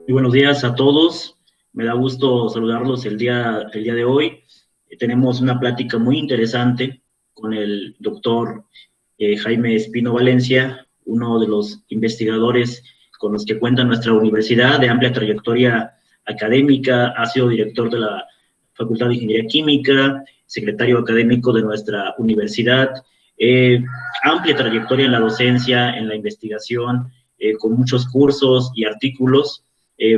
Muy buenos días a todos. Me da gusto saludarlos el día de hoy. Tenemos una plática muy interesante con el doctor Jaime Espino Valencia, uno de los investigadores con los que cuenta nuestra universidad, de amplia trayectoria académica. Ha sido director de la Facultad de Ingeniería Química, secretario académico de nuestra universidad, amplia trayectoria en la docencia, en la investigación, con muchos cursos y artículos.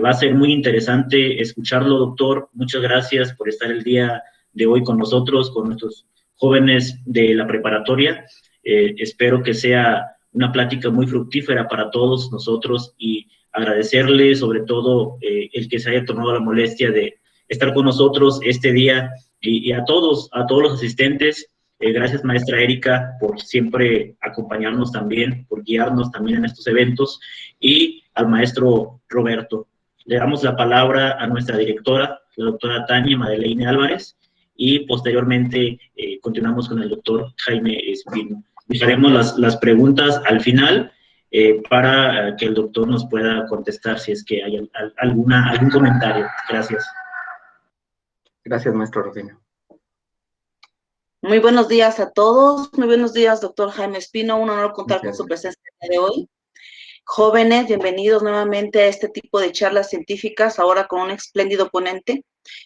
Va a ser muy interesante escucharlo, doctor. Muchas gracias por estar el día de hoy con nosotros, con nuestros jóvenes de la preparatoria. Espero que sea una plática muy fructífera para todos nosotros y agradecerle sobre todo el que se haya tomado la molestia de estar con nosotros este día y a todos los asistentes. Gracias, maestra Erika, por siempre acompañarnos también, por guiarnos también en estos eventos, y al maestro Roberto. Le damos la palabra a nuestra directora, la doctora Tania Madeleine Álvarez, y posteriormente continuamos con el doctor Jaime Espino. Dejaremos las preguntas al final para que el doctor nos pueda contestar si es que hay algún comentario. Gracias. Gracias, maestro Rufino. Muy buenos días a todos. Muy buenos días, doctor Jaime Espino. Un honor contar con su presencia el día de hoy. Jóvenes, bienvenidos nuevamente a este tipo de charlas científicas, ahora con un espléndido ponente,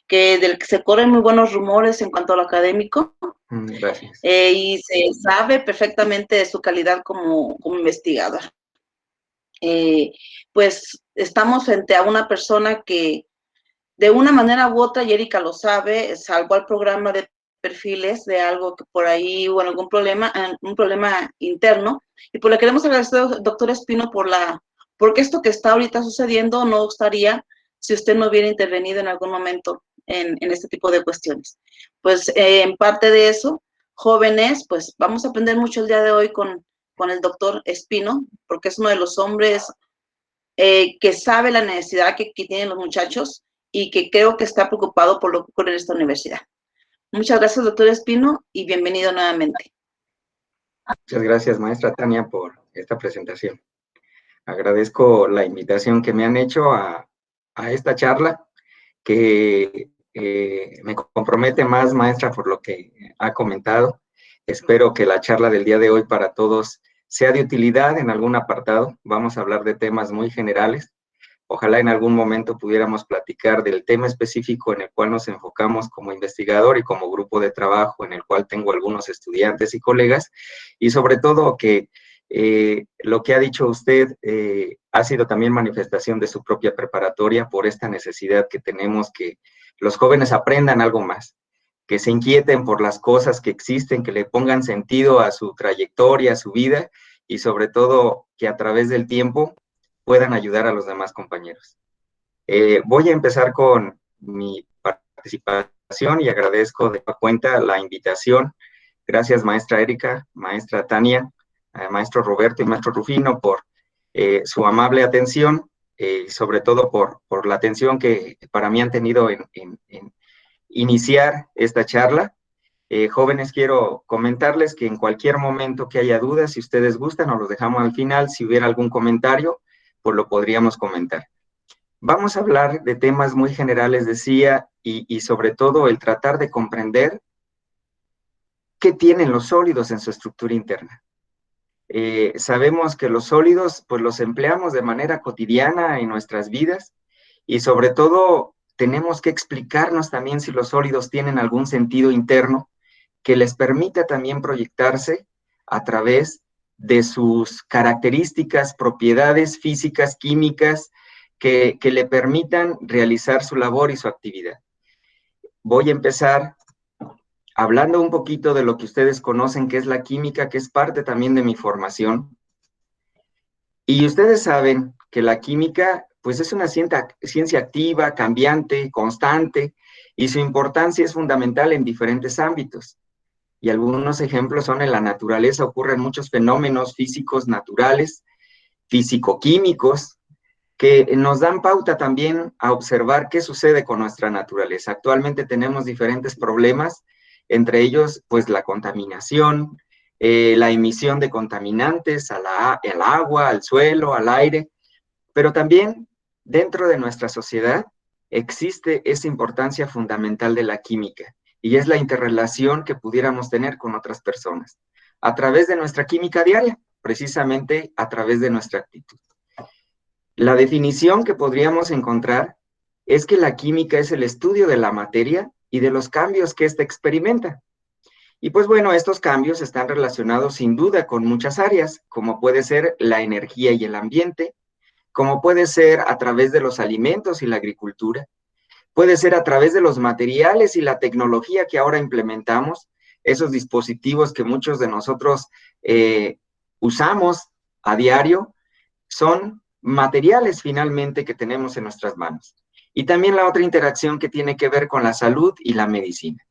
del que se corren muy buenos rumores en cuanto a lo académico. Gracias. Y se sabe perfectamente de su calidad como investigador. Pues estamos frente a una persona que, de una manera u otra, y Erika lo sabe, salvó al programa de perfiles de algo que por ahí hubo algún problema, un problema interno, y por lo que queremos agradecer al doctor Espino porque esto que está ahorita sucediendo no estaría si usted no hubiera intervenido en algún momento en este tipo de cuestiones. Pues en parte de eso, jóvenes, pues vamos a aprender mucho el día de hoy con el doctor Espino, porque es uno de los hombres que sabe la necesidad que tienen los muchachos y que creo que está preocupado por lo que ocurre en esta universidad. Muchas gracias, doctor Espino, y bienvenido nuevamente. Muchas gracias, maestra Tania, por esta presentación. Agradezco la invitación que me han hecho a esta charla, que me compromete más, maestra, por lo que ha comentado. Espero que la charla del día de hoy para todos sea de utilidad en algún apartado. Vamos a hablar de temas muy generales. Ojalá en algún momento pudiéramos platicar del tema específico en el cual nos enfocamos como investigador y como grupo de trabajo, en el cual tengo algunos estudiantes y colegas, y sobre todo que lo que ha dicho usted ha sido también manifestación de su propia preparatoria por esta necesidad que tenemos, que los jóvenes aprendan algo más, que se inquieten por las cosas que existen, que le pongan sentido a su trayectoria, a su vida, y sobre todo que a través del tiempo puedan ayudar a los demás compañeros. Voy a empezar con mi participación y agradezco de cuenta la invitación. Gracias, maestra Erika, maestra Tania, maestro Roberto y maestro Rufino por su amable atención, y sobre todo por la atención que para mí han tenido en iniciar esta charla. Jóvenes, quiero comentarles que en cualquier momento que haya dudas, si ustedes gustan, nos los dejamos al final. Si hubiera algún comentario, pues lo podríamos comentar. Vamos a hablar de temas muy generales, decía, y sobre todo el tratar de comprender qué tienen los sólidos en su estructura interna. Sabemos que los sólidos, pues los empleamos de manera cotidiana en nuestras vidas, y sobre todo tenemos que explicarnos también si los sólidos tienen algún sentido interno que les permita también proyectarse a través de sus características, propiedades físicas, químicas, que le permitan realizar su labor y su actividad. Voy a empezar hablando un poquito de lo que ustedes conocen, que es la química, que es parte también de mi formación. Y ustedes saben que la química, pues es una ciencia activa, cambiante, constante, y su importancia es fundamental en diferentes ámbitos. Y algunos ejemplos son: en la naturaleza ocurren muchos fenómenos físicos naturales, físico-químicos, que nos dan pauta también a observar qué sucede con nuestra naturaleza. Actualmente tenemos diferentes problemas, entre ellos, pues, la contaminación, la emisión de contaminantes al agua, al suelo, al aire, pero también dentro de nuestra sociedad existe esa importancia fundamental de la química, y es la interrelación que pudiéramos tener con otras personas, a través de nuestra química diaria, precisamente a través de nuestra actitud. La definición que podríamos encontrar es que la química es el estudio de la materia y de los cambios que ésta experimenta. Y pues bueno, estos cambios están relacionados sin duda con muchas áreas, como puede ser la energía y el ambiente, como puede ser a través de los alimentos y la agricultura, puede ser a través de los materiales y la tecnología que ahora implementamos, esos dispositivos que muchos de nosotros usamos a diario, son materiales finalmente que tenemos en nuestras manos. Y también la otra interacción que tiene que ver con la salud y la medicina.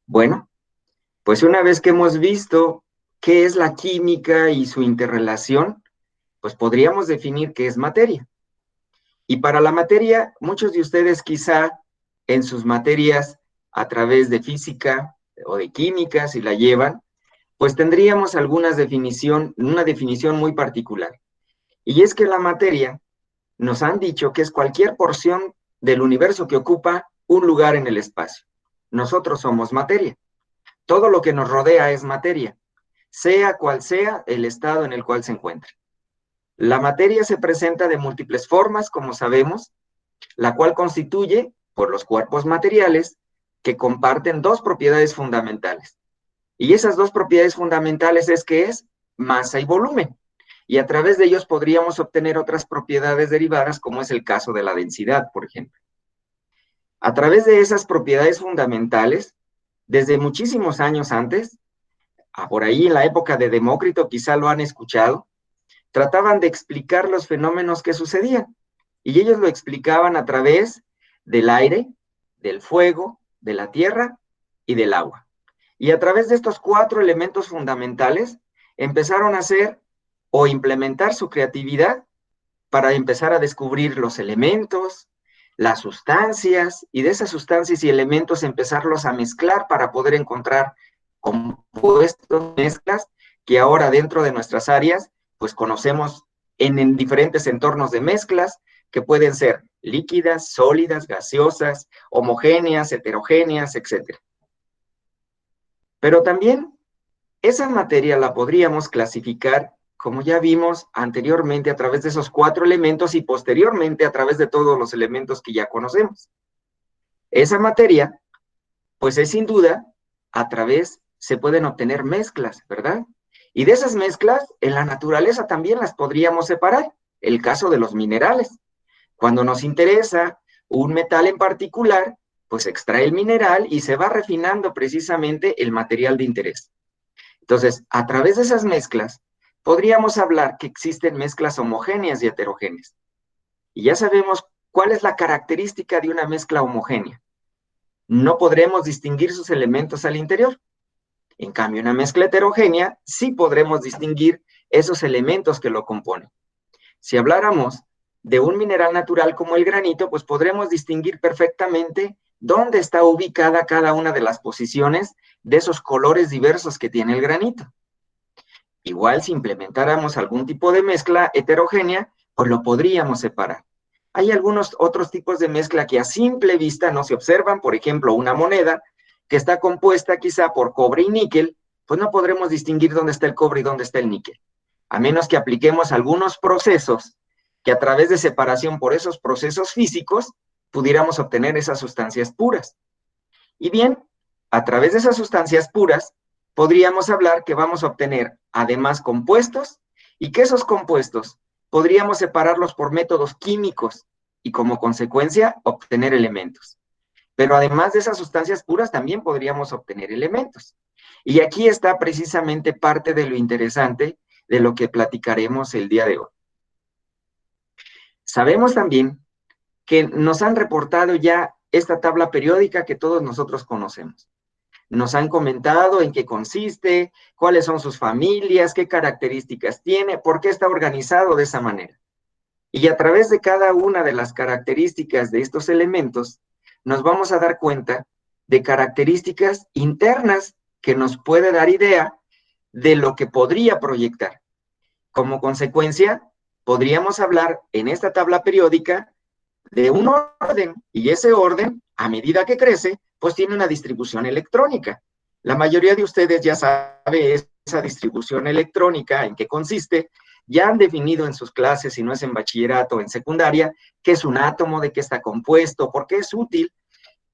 Bueno, pues una vez que hemos visto qué es la química y su interrelación, pues podríamos definir qué es materia. Y para la materia, muchos de ustedes quizá en sus materias a través de física o de química, si la llevan, pues tendríamos una definición muy particular. Y es que la materia, nos han dicho que es cualquier porción del universo que ocupa un lugar en el espacio. Nosotros somos materia. Todo lo que nos rodea es materia, sea cual sea el estado en el cual se encuentre. La materia se presenta de múltiples formas, como sabemos, la cual constituye por los cuerpos materiales que comparten dos propiedades fundamentales. Y esas dos propiedades fundamentales es que es masa y volumen. Y a través de ellos podríamos obtener otras propiedades derivadas, como es el caso de la densidad, por ejemplo. A través de esas propiedades fundamentales, desde muchísimos años antes, por ahí en la época de Demócrito, quizá lo han escuchado, trataban de explicar los fenómenos que sucedían. Y ellos lo explicaban a través del aire, del fuego, de la tierra y del agua. Y a través de estos 4 elementos fundamentales, empezaron a hacer o implementar su creatividad para empezar a descubrir los elementos, las sustancias, y de esas sustancias y elementos empezarlos a mezclar para poder encontrar compuestos, mezclas, que ahora dentro de nuestras áreas, pues conocemos en diferentes entornos de mezclas, que pueden ser líquidas, sólidas, gaseosas, homogéneas, heterogéneas, etc. Pero también esa materia la podríamos clasificar, como ya vimos anteriormente, a través de esos 4 elementos y posteriormente a través de todos los elementos que ya conocemos. Esa materia, pues es sin duda, se pueden obtener mezclas, ¿verdad? Y de esas mezclas, en la naturaleza también las podríamos separar. El caso de los minerales. Cuando nos interesa un metal en particular, pues extrae el mineral y se va refinando precisamente el material de interés. Entonces, a través de esas mezclas, podríamos hablar que existen mezclas homogéneas y heterogéneas. Y ya sabemos cuál es la característica de una mezcla homogénea. No podremos distinguir sus elementos al interior. En cambio, una mezcla heterogénea sí podremos distinguir esos elementos que lo componen. Si habláramos de un mineral natural como el granito, pues podremos distinguir perfectamente dónde está ubicada cada una de las posiciones de esos colores diversos que tiene el granito. Igual, si implementáramos algún tipo de mezcla heterogénea, pues lo podríamos separar. Hay algunos otros tipos de mezcla que a simple vista no se observan, por ejemplo, una moneda que está compuesta quizá por cobre y níquel, pues no podremos distinguir dónde está el cobre y dónde está el níquel, a menos que apliquemos algunos procesos que a través de separación por esos procesos físicos pudiéramos obtener esas sustancias puras. Y bien, a través de esas sustancias puras, podríamos hablar que vamos a obtener además compuestos, y que esos compuestos podríamos separarlos por métodos químicos y como consecuencia obtener elementos. Pero además de esas sustancias puras también podríamos obtener elementos. Y aquí está precisamente parte de lo interesante de lo que platicaremos el día de hoy. Sabemos también que nos han reportado ya esta tabla periódica que todos nosotros conocemos. Nos han comentado en qué consiste, cuáles son sus familias, qué características tiene, por qué está organizado de esa manera. Y a través de cada una de las características de estos elementos, nos vamos a dar cuenta de características internas que nos puede dar idea de lo que podría proyectar. Como consecuencia, podríamos hablar en esta tabla periódica de un orden, y ese orden, a medida que crece, pues tiene una distribución electrónica. La mayoría de ustedes ya sabe esa distribución electrónica, en qué consiste, ya han definido en sus clases, si no es en bachillerato o en secundaria, qué es un átomo, de qué está compuesto, por qué es útil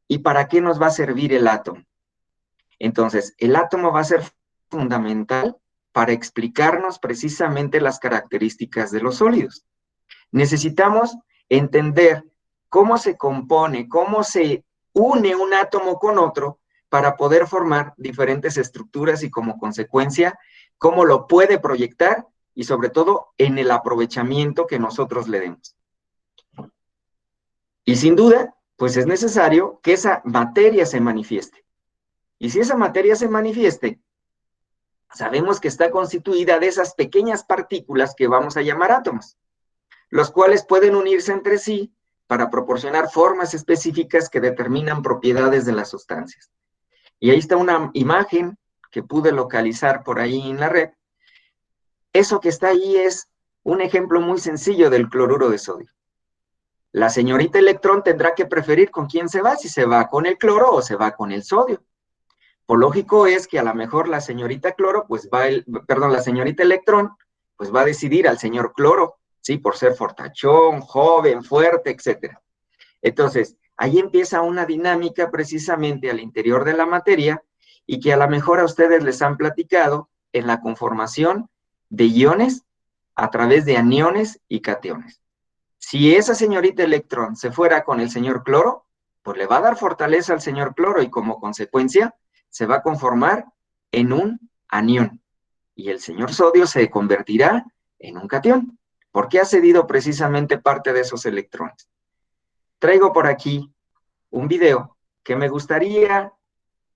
y para qué nos va a servir el átomo. Entonces, el átomo va a ser fundamental para explicarnos precisamente las características de los sólidos. Necesitamos entender cómo se compone, cómo se une un átomo con otro para poder formar diferentes estructuras y como consecuencia, cómo lo puede proyectar y sobre todo en el aprovechamiento que nosotros le demos. Y sin duda, pues es necesario que esa materia se manifieste. Y si esa materia se manifieste, sabemos que está constituida de esas pequeñas partículas que vamos a llamar átomos, los cuales pueden unirse entre sí para proporcionar formas específicas que determinan propiedades de las sustancias. Y ahí está una imagen que pude localizar por ahí en la red. Eso que está ahí es un ejemplo muy sencillo del cloruro de sodio. La señorita electrón tendrá que preferir con quién se va, si se va con el cloro o se va con el sodio. Por lógico es que a lo mejor la señorita cloro, pues la señorita electrón, pues va a decidir al señor cloro, ¿sí? Por ser fortachón, joven, fuerte, etc. Entonces, ahí empieza una dinámica precisamente al interior de la materia y que a lo mejor a ustedes les han platicado en la conformación de iones a través de aniones y cationes. Si esa señorita electrón se fuera con el señor cloro, pues le va a dar fortaleza al señor cloro y como consecuencia se va a conformar en un anión. Y el señor sodio se convertirá en un catión, porque ha cedido precisamente parte de esos electrones. Traigo por aquí un video que me gustaría,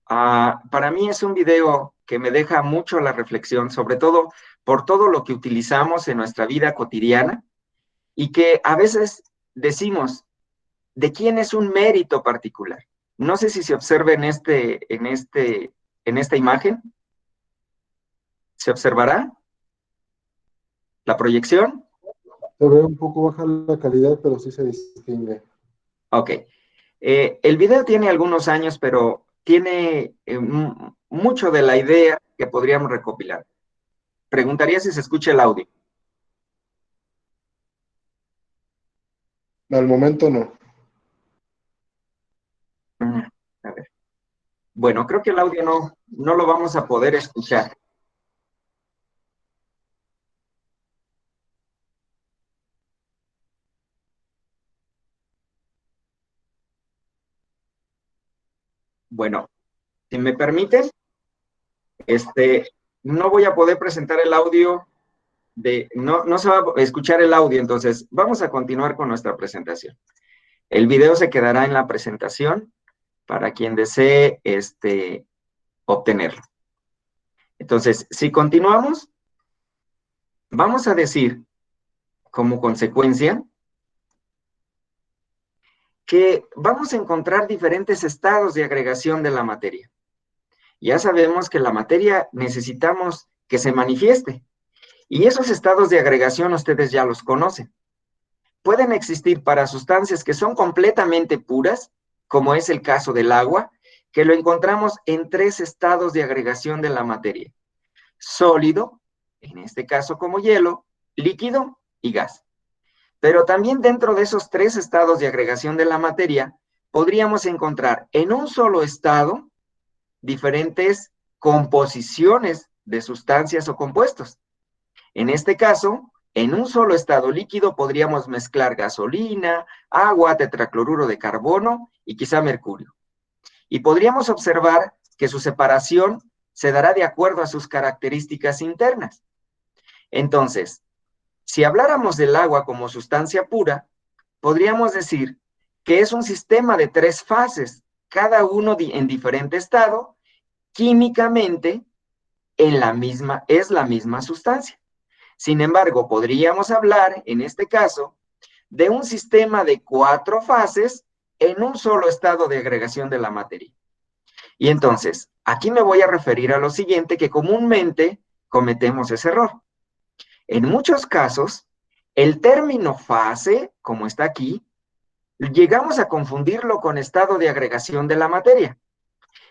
para mí es un video que me deja mucho la reflexión, sobre todo por todo lo que utilizamos en nuestra vida cotidiana y que a veces decimos, ¿de quién es un mérito particular? No sé si se observa en esta imagen. ¿Se observará la proyección? Se ve un poco baja la calidad, pero sí se distingue. Ok. El video tiene algunos años, pero tiene mucho de la idea que podríamos recopilar. Preguntaría si se escucha el audio. Al momento no. A ver. Bueno, creo que el audio no lo vamos a poder escuchar. Bueno, si me permiten, no voy a poder presentar el audio no se va a escuchar el audio, entonces vamos a continuar con nuestra presentación. El video se quedará en la presentación para quien desee obtenerlo. Entonces, si continuamos, vamos a decir como consecuencia que vamos a encontrar diferentes estados de agregación de la materia. Ya sabemos que la materia necesitamos que se manifieste. Y esos estados de agregación ustedes ya los conocen. Pueden existir para sustancias que son completamente puras, como es el caso del agua, que lo encontramos en 3 estados de agregación de la materia. Sólido, en este caso como hielo, líquido y gas. Pero también dentro de esos 3 estados de agregación de la materia, podríamos encontrar en un solo estado diferentes composiciones de sustancias o compuestos. En este caso, en un solo estado líquido podríamos mezclar gasolina, agua, tetracloruro de carbono y quizá mercurio. Y podríamos observar que su separación se dará de acuerdo a sus características internas. Entonces, si habláramos del agua como sustancia pura, podríamos decir que es un sistema de 3 fases, cada uno en diferente estado, químicamente es la misma sustancia. Sin embargo, podríamos hablar, en este caso, de un sistema de 4 fases en un solo estado de agregación de la materia. Y entonces, aquí me voy a referir a lo siguiente, que comúnmente cometemos ese error. En muchos casos, el término fase, como está aquí, llegamos a confundirlo con estado de agregación de la materia.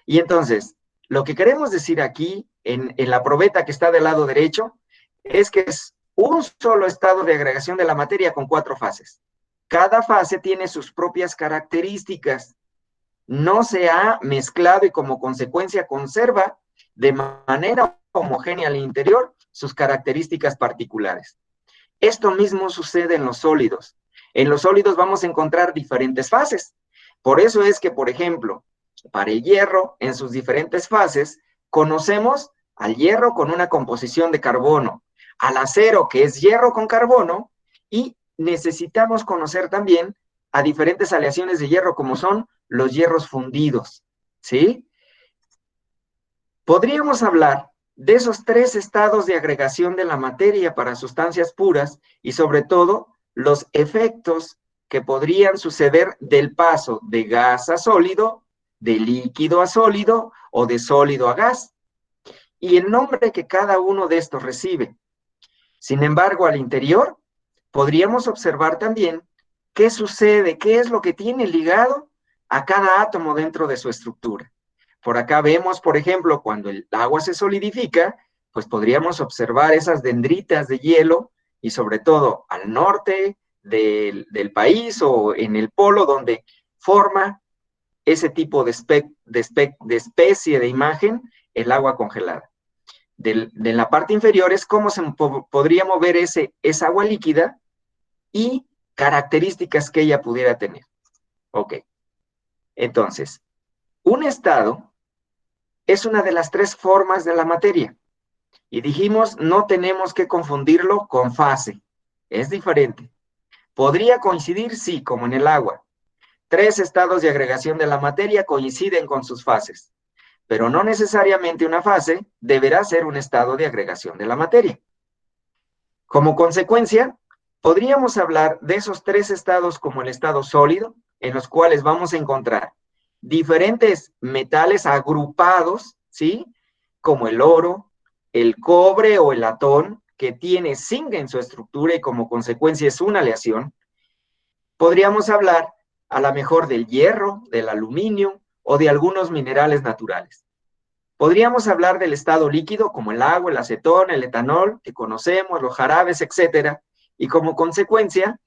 Y entonces, lo que queremos decir aquí, en la probeta que está del lado derecho, es que es un solo estado de agregación de la materia con 4 fases. Cada fase tiene sus propias características. No se ha mezclado y como consecuencia conserva de manera homogénea al interior sus características particulares. Esto mismo sucede en los sólidos. En los sólidos vamos a encontrar diferentes fases. Por eso es que, por ejemplo, para el hierro, en sus diferentes fases, conocemos al hierro con una composición de carbono, al acero, que es hierro con carbono, y necesitamos conocer también a diferentes aleaciones de hierro, como son los hierros fundidos, ¿sí? Podríamos hablar de esos 3 estados de agregación de la materia para sustancias puras y sobre todo los efectos que podrían suceder del paso de gas a sólido, de líquido a sólido o de sólido a gas, y el nombre que cada uno de estos recibe. Sin embargo, al interior podríamos observar también qué sucede, qué es lo que tiene ligado a cada átomo dentro de su estructura. Por acá vemos, por ejemplo, cuando el agua se solidifica, pues podríamos observar esas dendritas de hielo y sobre todo al norte del país o en el polo donde forma ese tipo de especie de imagen, el agua congelada. De la parte inferior es cómo se podría mover esa agua líquida y características que ella pudiera tener. Ok. Entonces, un estado es una de las 3 formas de la materia. Y dijimos, no tenemos que confundirlo con fase. Es diferente. ¿Podría coincidir? Sí, como en el agua. 3 estados de agregación de la materia coinciden con sus fases. Pero no necesariamente una fase deberá ser un estado de agregación de la materia. Como consecuencia, podríamos hablar de esos 3 estados como el estado sólido, en los cuales vamos a encontrar diferentes metales agrupados, ¿sí? Como el oro, el cobre o el latón, que tiene zinc en su estructura y como consecuencia es una aleación. Podríamos hablar a lo mejor del hierro, del aluminio o de algunos minerales naturales. Podríamos hablar del estado líquido como el agua, el acetón, el etanol, que conocemos, los jarabes, etcétera, y como consecuencia,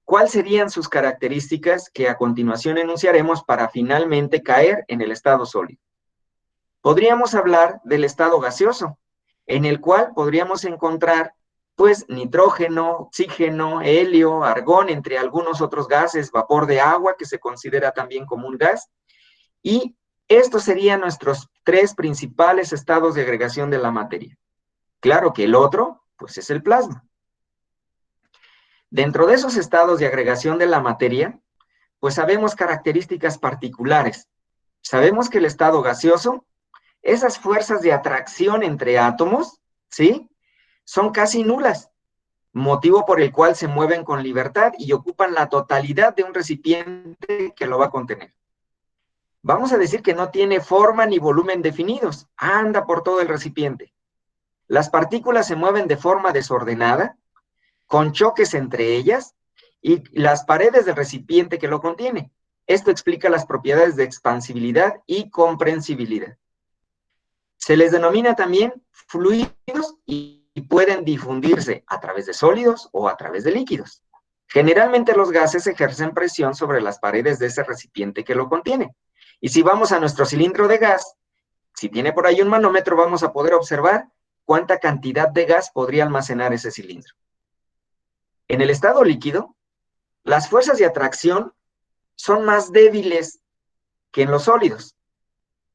¿cuáles serían sus características que a continuación enunciaremos para finalmente caer en el estado sólido? Podríamos hablar del estado gaseoso, en el cual podríamos encontrar, pues, nitrógeno, oxígeno, helio, argón, entre algunos otros gases, vapor de agua, que se considera también como un gas, y estos serían nuestros 3 principales estados de agregación de la materia. Claro que el otro, pues, es el plasma. Dentro de esos estados de agregación de la materia, pues sabemos características particulares. Sabemos que el estado gaseoso, esas fuerzas de atracción entre átomos, ¿sí? Son casi nulas, motivo por el cual se mueven con libertad y ocupan la totalidad de un recipiente que lo va a contener. Vamos a decir que no tiene forma ni volumen definidos, anda por todo el recipiente. Las partículas se mueven de forma desordenada, con choques entre ellas y las paredes del recipiente que lo contiene. Esto explica las propiedades de expansibilidad y comprensibilidad. Se les denomina también fluidos y pueden difundirse a través de sólidos o a través de líquidos. Generalmente los gases ejercen presión sobre las paredes de ese recipiente que lo contiene. Y si vamos a nuestro cilindro de gas, si tiene por ahí un manómetro, vamos a poder observar cuánta cantidad de gas podría almacenar ese cilindro. En el estado líquido, las fuerzas de atracción son más débiles que en los sólidos.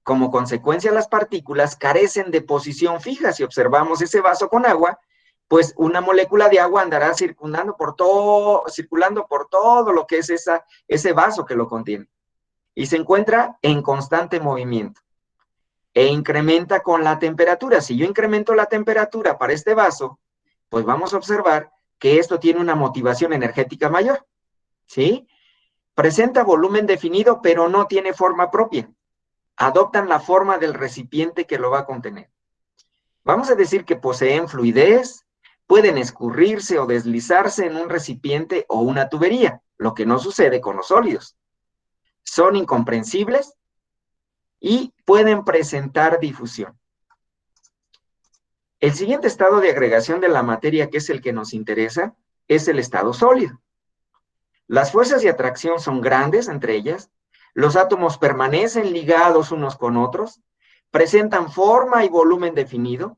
Como consecuencia, las partículas carecen de posición fija. Si observamos ese vaso con agua, pues una molécula de agua andará circulando por todo lo que es ese vaso que lo contiene. Y se encuentra en constante movimiento. E incrementa con la temperatura. Si yo incremento la temperatura para este vaso, pues vamos a observar que esto tiene una motivación energética mayor, ¿sí? Presenta volumen definido, pero no tiene forma propia. Adoptan la forma del recipiente que lo va a contener. Vamos a decir que poseen fluidez, pueden escurrirse o deslizarse en un recipiente o una tubería. lo que no sucede con los sólidos. Son incomprensibles y pueden presentar difusión. El siguiente estado de agregación de la materia, que es el que nos interesa, es el estado sólido. Las fuerzas de atracción son grandes entre ellas, los átomos permanecen ligados unos con otros, presentan forma y volumen definido,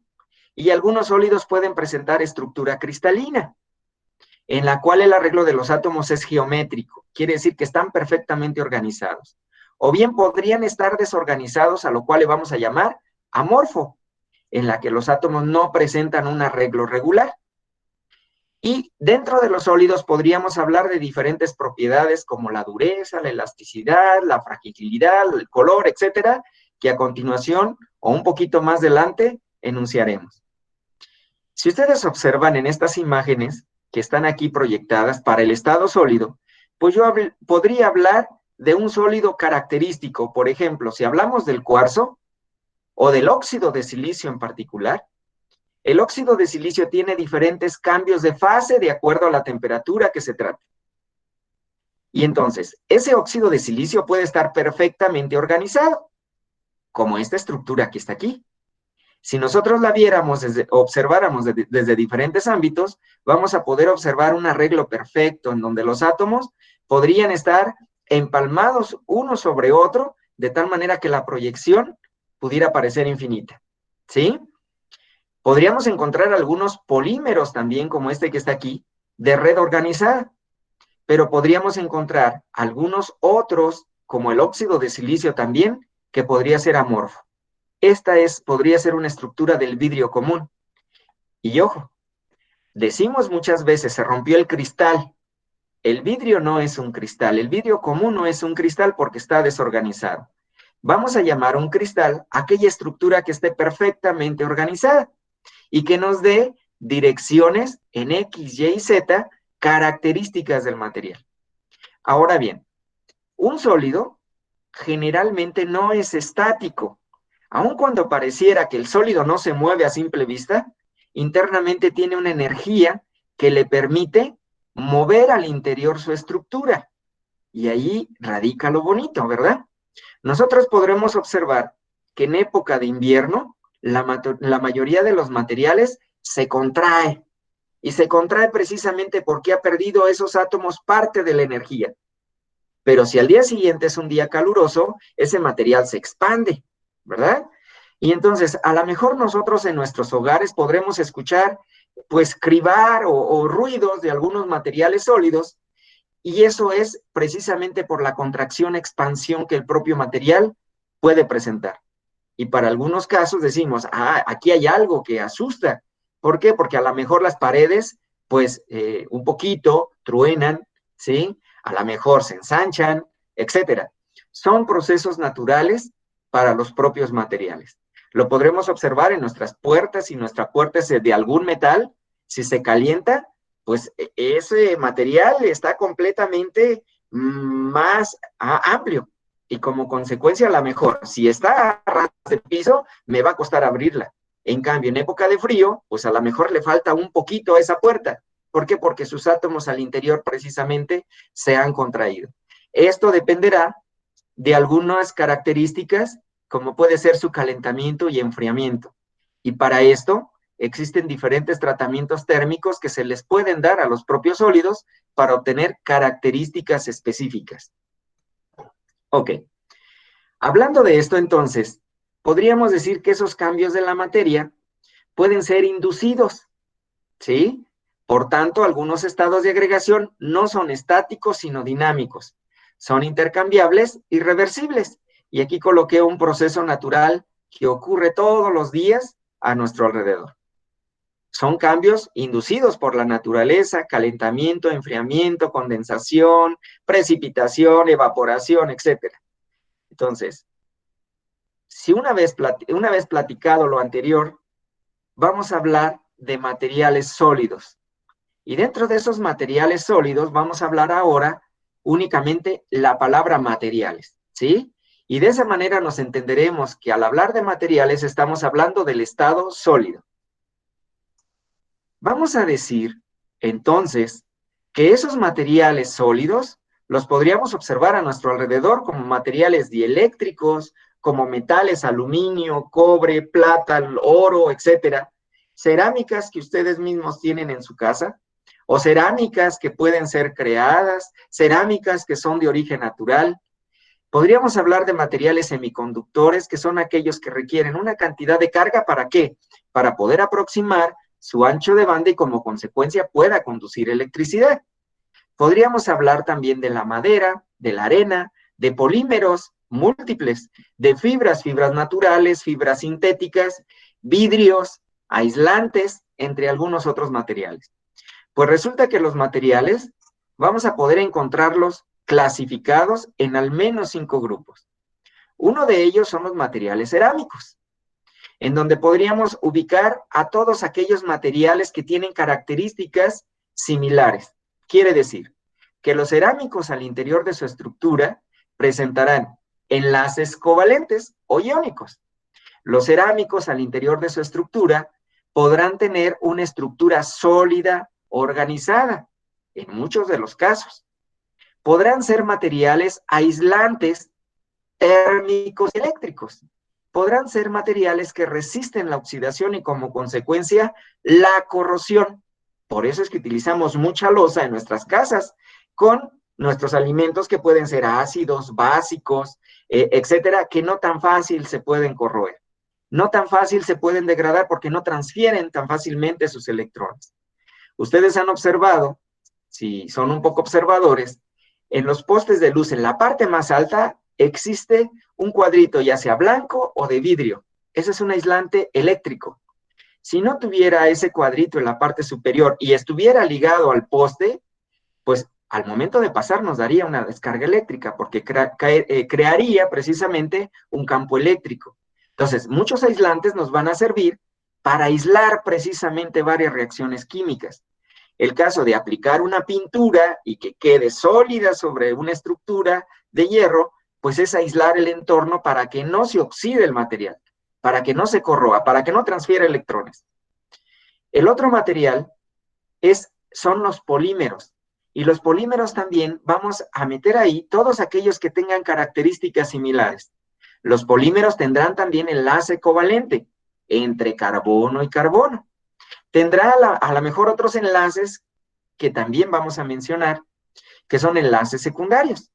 y algunos sólidos pueden presentar estructura cristalina, en la cual el arreglo de los átomos es geométrico, quiere decir que están perfectamente organizados. O bien podrían estar desorganizados, a lo cual le vamos a llamar amorfo, en la que los átomos no presentan un arreglo regular. Y dentro de los sólidos podríamos hablar de diferentes propiedades como la dureza, la elasticidad, la fragilidad, el color, etcétera, que a continuación o un poquito más adelante enunciaremos. Si ustedes observan en estas imágenes que están aquí proyectadas para el estado sólido, pues yo podría hablar de un sólido característico. Por ejemplo, si hablamos del cuarzo o del óxido de silicio en particular, el óxido de silicio tiene diferentes cambios de fase de acuerdo a la temperatura que se trate. Y entonces, ese óxido de silicio puede estar perfectamente organizado, como esta estructura que está aquí. Si nosotros la viéramos, observáramos desde diferentes ámbitos, vamos a poder observar un arreglo perfecto en donde los átomos podrían estar empalmados uno sobre otro, de tal manera que la proyección pudiera parecer infinita, ¿sí? Podríamos encontrar algunos polímeros también, como este que está aquí, de red organizada, pero podríamos encontrar algunos otros, como el óxido de silicio también, que podría ser amorfo. Esta podría ser una estructura del vidrio común. Y ojo, decimos muchas veces, se rompió el cristal. El vidrio no es un cristal, el vidrio común no es un cristal porque está desorganizado. Vamos a llamar un cristal aquella estructura que esté perfectamente organizada y que nos dé direcciones en X, Y y Z, características del material. Ahora bien, un sólido generalmente no es estático. Aun cuando pareciera que el sólido no se mueve a simple vista, internamente tiene una energía que le permite mover al interior su estructura. Y ahí radica lo bonito, ¿verdad? Nosotros podremos observar que en época de invierno, la mayoría de los materiales se contrae. Y se contrae precisamente porque ha perdido esos átomos parte de la energía. Pero si al día siguiente es un día caluroso, ese material se expande, ¿verdad? Y entonces, a lo mejor nosotros en nuestros hogares podremos escuchar, pues, cribar o ruidos de algunos materiales sólidos, y eso es precisamente por la contracción-expansión que el propio material puede presentar. Y para algunos casos decimos, aquí hay algo que asusta. ¿Por qué? Porque a lo mejor las paredes, pues, un poquito truenan, ¿sí? A lo mejor se ensanchan, etcétera. Son procesos naturales para los propios materiales. Lo podremos observar en nuestras puertas. Si nuestra puerta es de algún metal, si se calienta, pues ese material está completamente más amplio. Y como consecuencia, a lo mejor, si está a ras de piso, me va a costar abrirla. En cambio, en época de frío, pues a lo mejor le falta un poquito a esa puerta. ¿Por qué? Porque sus átomos al interior precisamente se han contraído. Esto dependerá de algunas características, como puede ser su calentamiento y enfriamiento. Y para esto existen diferentes tratamientos térmicos que se les pueden dar a los propios sólidos para obtener características específicas. Ok. Hablando de esto, entonces, podríamos decir que esos cambios de la materia pueden ser inducidos, ¿sí? Por tanto, algunos estados de agregación no son estáticos, sino dinámicos. Son intercambiables y reversibles. Y aquí coloqué un proceso natural que ocurre todos los días a nuestro alrededor. Son cambios inducidos por la naturaleza, calentamiento, enfriamiento, condensación, precipitación, evaporación, etc. Entonces, si una vez platicado lo anterior, vamos a hablar de materiales sólidos. Y dentro de esos materiales sólidos vamos a hablar ahora únicamente la palabra materiales, ¿sí? Y de esa manera nos entenderemos que al hablar de materiales estamos hablando del estado sólido. Vamos a decir, entonces, que esos materiales sólidos los podríamos observar a nuestro alrededor como materiales dieléctricos, como metales, aluminio, cobre, plata, oro, etcétera, cerámicas que ustedes mismos tienen en su casa, o cerámicas que pueden ser creadas, cerámicas que son de origen natural. Podríamos hablar de materiales semiconductores, que son aquellos que requieren una cantidad de carga, ¿para qué? Para poder aproximar su ancho de banda y como consecuencia pueda conducir electricidad. Podríamos hablar también de la madera, de la arena, de polímeros múltiples, de fibras naturales, fibras sintéticas, vidrios, aislantes, entre algunos otros materiales. Pues resulta que los materiales vamos a poder encontrarlos clasificados en al menos 5 grupos. Uno de ellos son los materiales cerámicos, en donde podríamos ubicar a todos aquellos materiales que tienen características similares. Quiere decir que los cerámicos al interior de su estructura presentarán enlaces covalentes o iónicos. Los cerámicos al interior de su estructura podrán tener una estructura sólida, organizada, en muchos de los casos. Podrán ser materiales aislantes térmicos y eléctricos. Podrán ser materiales que resisten la oxidación y como consecuencia la corrosión. Por eso es que utilizamos mucha loza en nuestras casas con nuestros alimentos que pueden ser ácidos, básicos, etcétera, que no tan fácil se pueden corroer. No tan fácil se pueden degradar porque no transfieren tan fácilmente sus electrones. Ustedes han observado, si son un poco observadores, en los postes de luz en la parte más alta existe un cuadrito ya sea blanco o de vidrio. Ese es un aislante eléctrico. Si no tuviera ese cuadrito en la parte superior y estuviera ligado al poste, pues al momento de pasar nos daría una descarga eléctrica porque crearía precisamente un campo eléctrico. Entonces, muchos aislantes nos van a servir para aislar precisamente varias reacciones químicas. El caso de aplicar una pintura y que quede sólida sobre una estructura de hierro, pues es aislar el entorno para que no se oxide el material, para que no se corroa, para que no transfiera electrones. El otro material son los polímeros. Y los polímeros también vamos a meter ahí todos aquellos que tengan características similares. Los polímeros tendrán también enlace covalente entre carbono y carbono. Tendrá a lo mejor otros enlaces que también vamos a mencionar, que son enlaces secundarios.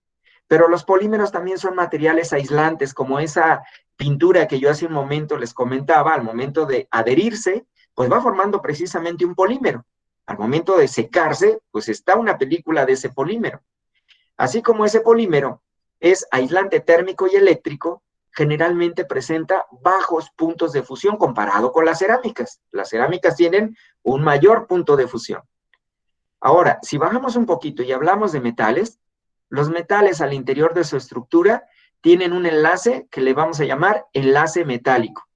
Pero los polímeros también son materiales aislantes, como esa pintura que yo hace un momento les comentaba, al momento de adherirse, pues va formando precisamente un polímero. Al momento de secarse, pues está una película de ese polímero. Así como ese polímero es aislante térmico y eléctrico, generalmente presenta bajos puntos de fusión comparado con las cerámicas. Las cerámicas tienen un mayor punto de fusión. Ahora, si bajamos un poquito y hablamos de metales, los metales al interior de su estructura tienen un enlace que le vamos a llamar enlace metálico.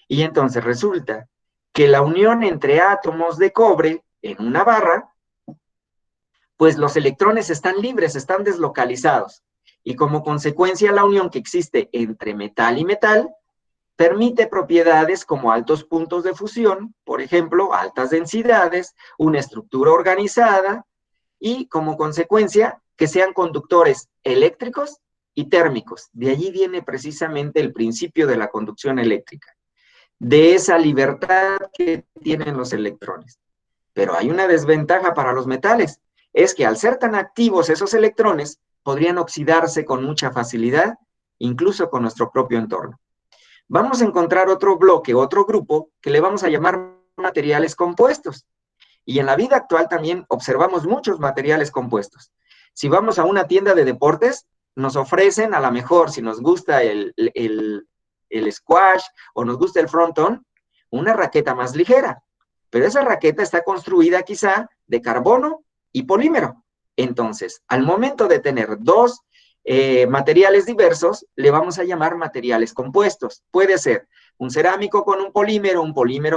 Y entonces resulta que la unión entre átomos de cobre en una barra, pues los electrones están libres, están deslocalizados. Y como consecuencia la unión que existe entre metal y metal permite propiedades como altos puntos de fusión, por ejemplo, altas densidades, una estructura organizada y como consecuencia que sean conductores eléctricos y térmicos. De allí viene precisamente el principio de la conducción eléctrica, de esa libertad que tienen los electrones. Pero hay una desventaja para los metales, es que al ser tan activos esos electrones, podrían oxidarse con mucha facilidad, incluso con nuestro propio entorno. Vamos a encontrar otro bloque, otro grupo, que le vamos a llamar materiales compuestos. Y en la vida actual también observamos muchos materiales compuestos. Si vamos a una tienda de deportes, nos ofrecen a lo mejor, si nos gusta el squash o nos gusta el frontón, una raqueta más ligera. Pero esa raqueta está construida quizá de carbono y polímero. Entonces, al momento de tener dos materiales diversos, le vamos a llamar materiales compuestos. Puede ser un cerámico con un polímero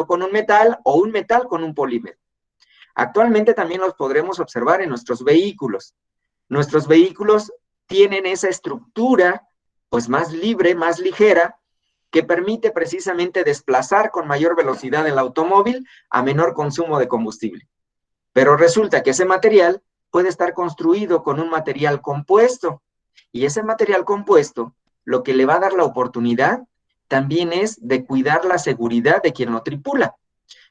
con un metal o un metal con un polímero. Actualmente también los podremos observar en nuestros vehículos. Nuestros vehículos tienen esa estructura pues más libre, más ligera, que permite precisamente desplazar con mayor velocidad el automóvil a menor consumo de combustible. Pero resulta que ese material puede estar construido con un material compuesto. Y ese material compuesto, lo que le va a dar la oportunidad también es de cuidar la seguridad de quien lo tripula.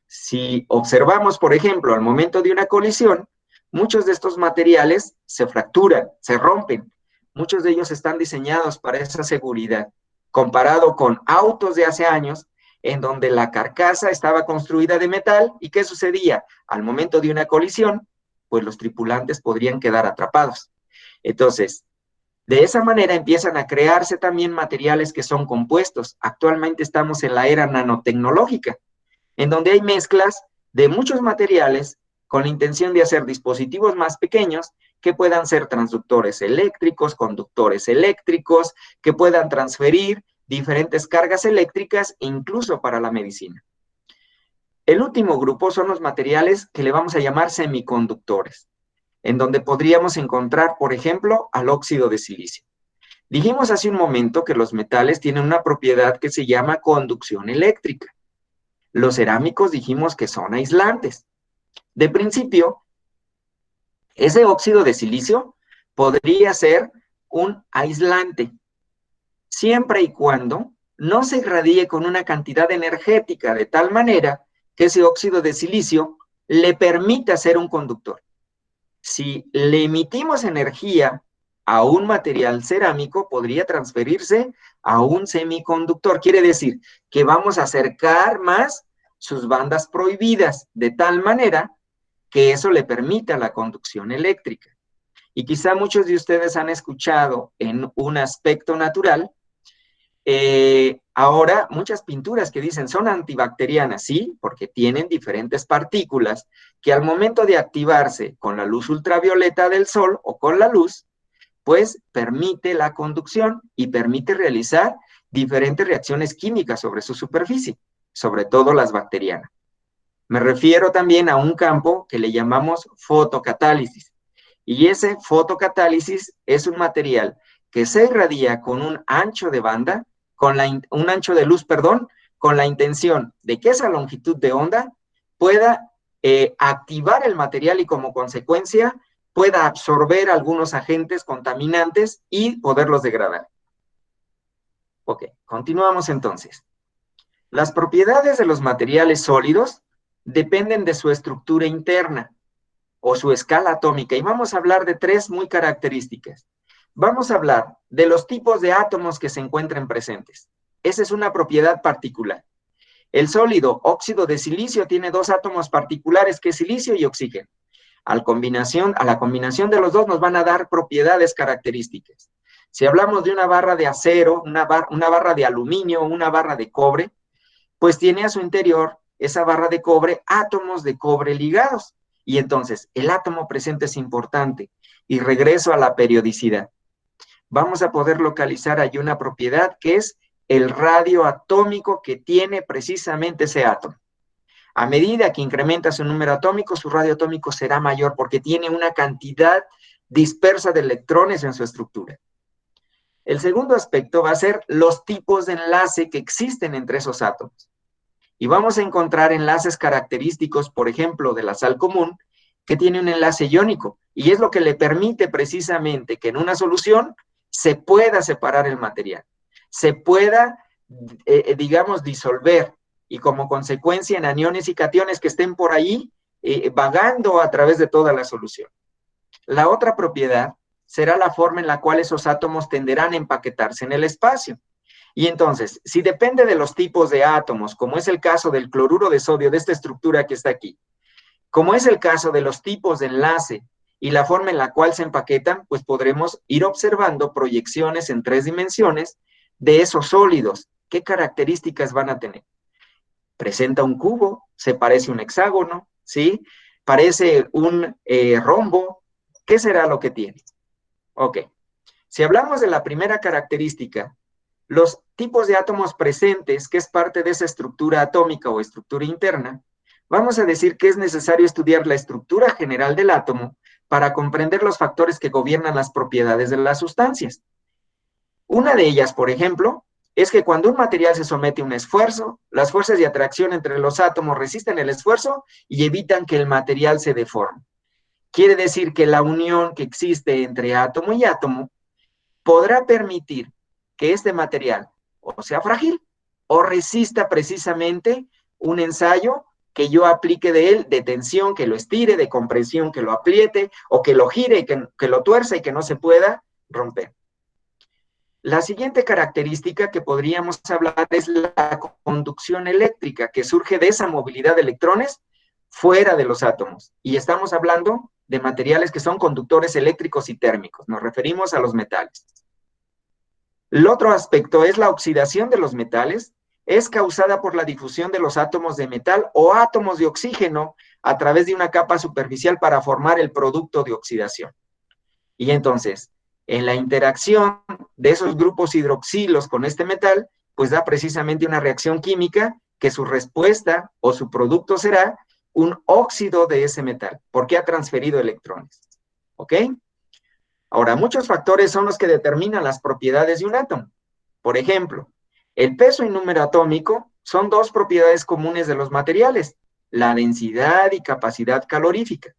Si observamos, por ejemplo, al momento de una colisión, muchos de estos materiales se fracturan, se rompen. Muchos de ellos están diseñados para esa seguridad, comparado con autos de hace años, en donde la carcasa estaba construida de metal, ¿y qué sucedía? Al momento de una colisión, pues los tripulantes podrían quedar atrapados. Entonces, de esa manera empiezan a crearse también materiales que son compuestos. Actualmente estamos en la era nanotecnológica, en donde hay mezclas de muchos materiales con la intención de hacer dispositivos más pequeños que puedan ser transductores eléctricos, conductores eléctricos, que puedan transferir diferentes cargas eléctricas, incluso para la medicina. El último grupo son los materiales que le vamos a llamar semiconductores, en donde podríamos encontrar, por ejemplo, al óxido de silicio. Dijimos hace un momento que los metales tienen una propiedad que se llama conducción eléctrica. Los cerámicos dijimos que son aislantes. De principio, ese óxido de silicio podría ser un aislante, siempre y cuando no se irradie con una cantidad energética de tal manera que ese óxido de silicio le permita ser un conductor. Si le emitimos energía a un material cerámico, podría transferirse a un semiconductor. Quiere decir que vamos a acercar más sus bandas prohibidas, de tal manera que eso le permita la conducción eléctrica. Y quizá muchos de ustedes han escuchado en un aspecto natural, ahora muchas pinturas que dicen son antibacterianas, sí, porque tienen diferentes partículas que al momento de activarse con la luz ultravioleta del sol o con la luz, pues permite la conducción y permite realizar diferentes reacciones químicas sobre su superficie, sobre todo las bacterianas. Me refiero también a un campo que le llamamos fotocatálisis. Y ese fotocatálisis es un material que se irradia con un ancho de banda, un ancho de luz, perdón, con la intención de que esa longitud de onda pueda activar el material y como consecuencia pueda absorber algunos agentes contaminantes y poderlos degradar. Ok, continuamos entonces. Las propiedades de los materiales sólidos dependen de su estructura interna o su escala atómica, y vamos a hablar de tres muy características. Vamos a hablar de los tipos de átomos que se encuentran presentes. Esa es una propiedad particular. El sólido óxido de silicio tiene dos átomos particulares, que es silicio y oxígeno. A la combinación de los dos nos van a dar propiedades características. Si hablamos de una barra de acero, una barra de aluminio, una barra de cobre, pues tiene a su interior esa barra de cobre átomos de cobre ligados. Y entonces el átomo presente es importante. Y regreso a la periodicidad. Vamos a poder localizar ahí una propiedad que es el radio atómico que tiene precisamente ese átomo. A medida que incrementa su número atómico, su radio atómico será mayor porque tiene una cantidad dispersa de electrones en su estructura. El segundo aspecto va a ser los tipos de enlace que existen entre esos átomos. Y vamos a encontrar enlaces característicos, por ejemplo, de la sal común, que tiene un enlace iónico, y es lo que le permite precisamente que en una solución se pueda separar el material, se pueda, digamos, disolver, y como consecuencia en aniones y cationes que estén por ahí vagando a través de toda la solución. La otra propiedad será la forma en la cual esos átomos tenderán a empaquetarse en el espacio. Y entonces, si depende de los tipos de átomos, como es el caso del cloruro de sodio, de esta estructura que está aquí, como es el caso de los tipos de enlace y la forma en la cual se empaquetan, pues podremos ir observando proyecciones en 3 dimensiones de esos sólidos. ¿Qué características van a tener? Presenta un cubo, se parece un hexágono, ¿sí? Parece un rombo. ¿Qué será lo que tiene? Ok. Si hablamos de la primera característica, los tipos de átomos presentes, que es parte de esa estructura atómica o estructura interna, vamos a decir que es necesario estudiar la estructura general del átomo para comprender los factores que gobiernan las propiedades de las sustancias. Una de ellas, por ejemplo, es que cuando un material se somete a un esfuerzo, las fuerzas de atracción entre los átomos resisten el esfuerzo y evitan que el material se deforme. Quiere decir que la unión que existe entre átomo y átomo podrá permitir que este material o sea frágil o resista precisamente un ensayo que yo aplique de él, de tensión, que lo estire, de compresión, que lo apriete, o que lo gire, y que lo tuerza y que no se pueda romper. La siguiente característica que podríamos hablar es la conducción eléctrica, que surge de esa movilidad de electrones fuera de los átomos. Y estamos hablando de materiales que son conductores eléctricos y térmicos. Nos referimos a los metales. El otro aspecto es la oxidación de los metales. Es causada por la difusión de los átomos de metal o átomos de oxígeno a través de una capa superficial para formar el producto de oxidación. Y entonces, en la interacción de esos grupos hidroxilos con este metal, pues da precisamente una reacción química que su respuesta o su producto será un óxido de ese metal, porque ha transferido electrones. ¿Ok? Ahora, muchos factores son los que determinan las propiedades de un átomo. Por ejemplo, el peso y número atómico son dos propiedades comunes de los materiales, la densidad y capacidad calorífica.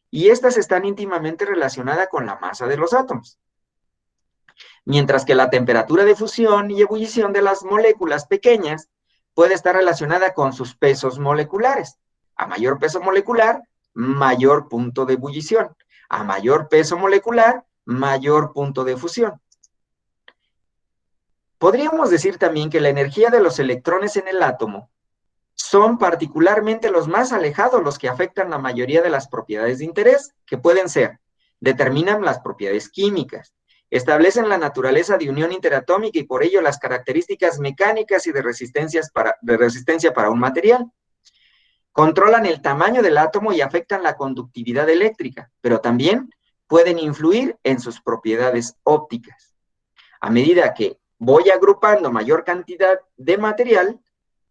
Y estas están íntimamente relacionadas con la masa de los átomos. Mientras que la temperatura de fusión y ebullición de las moléculas pequeñas puede estar relacionada con sus pesos moleculares. A mayor peso molecular, mayor punto de ebullición. A mayor peso molecular, mayor punto de fusión. Podríamos decir también que la energía de los electrones en el átomo son particularmente los más alejados los que afectan la mayoría de las propiedades de interés, que pueden ser, determinan las propiedades químicas, establecen la naturaleza de unión interatómica y por ello las características mecánicas y de resistencia para un material. Controlan el tamaño del átomo y afectan la conductividad eléctrica, pero también pueden influir en sus propiedades ópticas. A medida que voy agrupando mayor cantidad de material,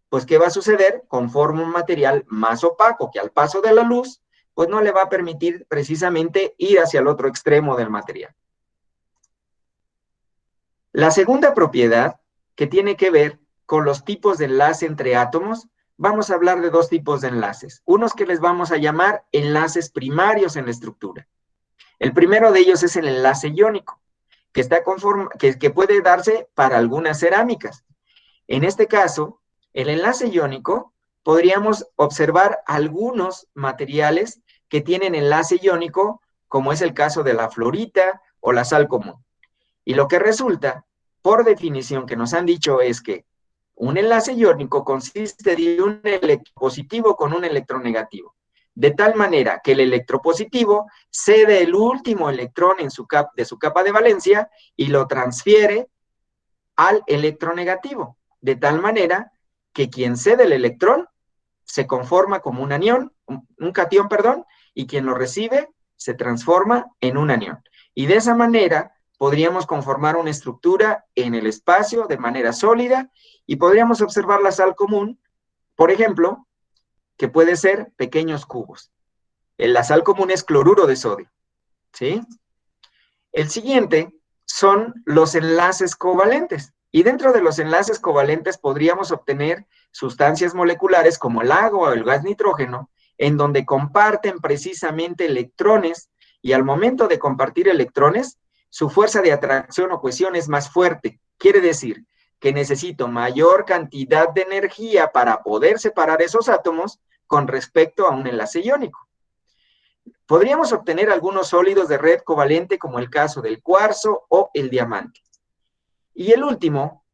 pues ¿qué va a suceder? Conforme un material más opaco que al paso de la luz, pues no le va a permitir precisamente ir hacia el otro extremo del material. La segunda propiedad, que tiene que ver con los tipos de enlace entre átomos, vamos a hablar de dos tipos de enlaces. Unos que les vamos a llamar enlaces primarios en la estructura. El primero de ellos es el enlace iónico, que puede darse para algunas cerámicas. En este caso, el enlace iónico, podríamos observar algunos materiales que tienen enlace iónico, como es el caso de la fluorita o la sal común. Y lo que resulta, por definición que nos han dicho, es que un enlace iónico consiste de un electropositivo con un electronegativo, de tal manera que el electropositivo cede el último electrón de su capa de valencia y lo transfiere al electronegativo, de tal manera que quien cede el electrón se conforma como un anión, un catión, perdón, y quien lo recibe se transforma en un anión. Y de esa manera podríamos conformar una estructura en el espacio de manera sólida y podríamos observar la sal común, por ejemplo, que puede ser pequeños cubos. La sal común es cloruro de sodio, ¿sí? El siguiente son los enlaces covalentes. Y dentro de los enlaces covalentes podríamos obtener sustancias moleculares como el agua o el gas nitrógeno, en donde comparten precisamente electrones, y al momento de compartir electrones, su fuerza de atracción o cohesión es más fuerte. Quiere decir que necesito mayor cantidad de energía para poder separar esos átomos con respecto a un enlace iónico. Podríamos obtener algunos sólidos de red covalente, como el caso del cuarzo o el diamante. Y el último,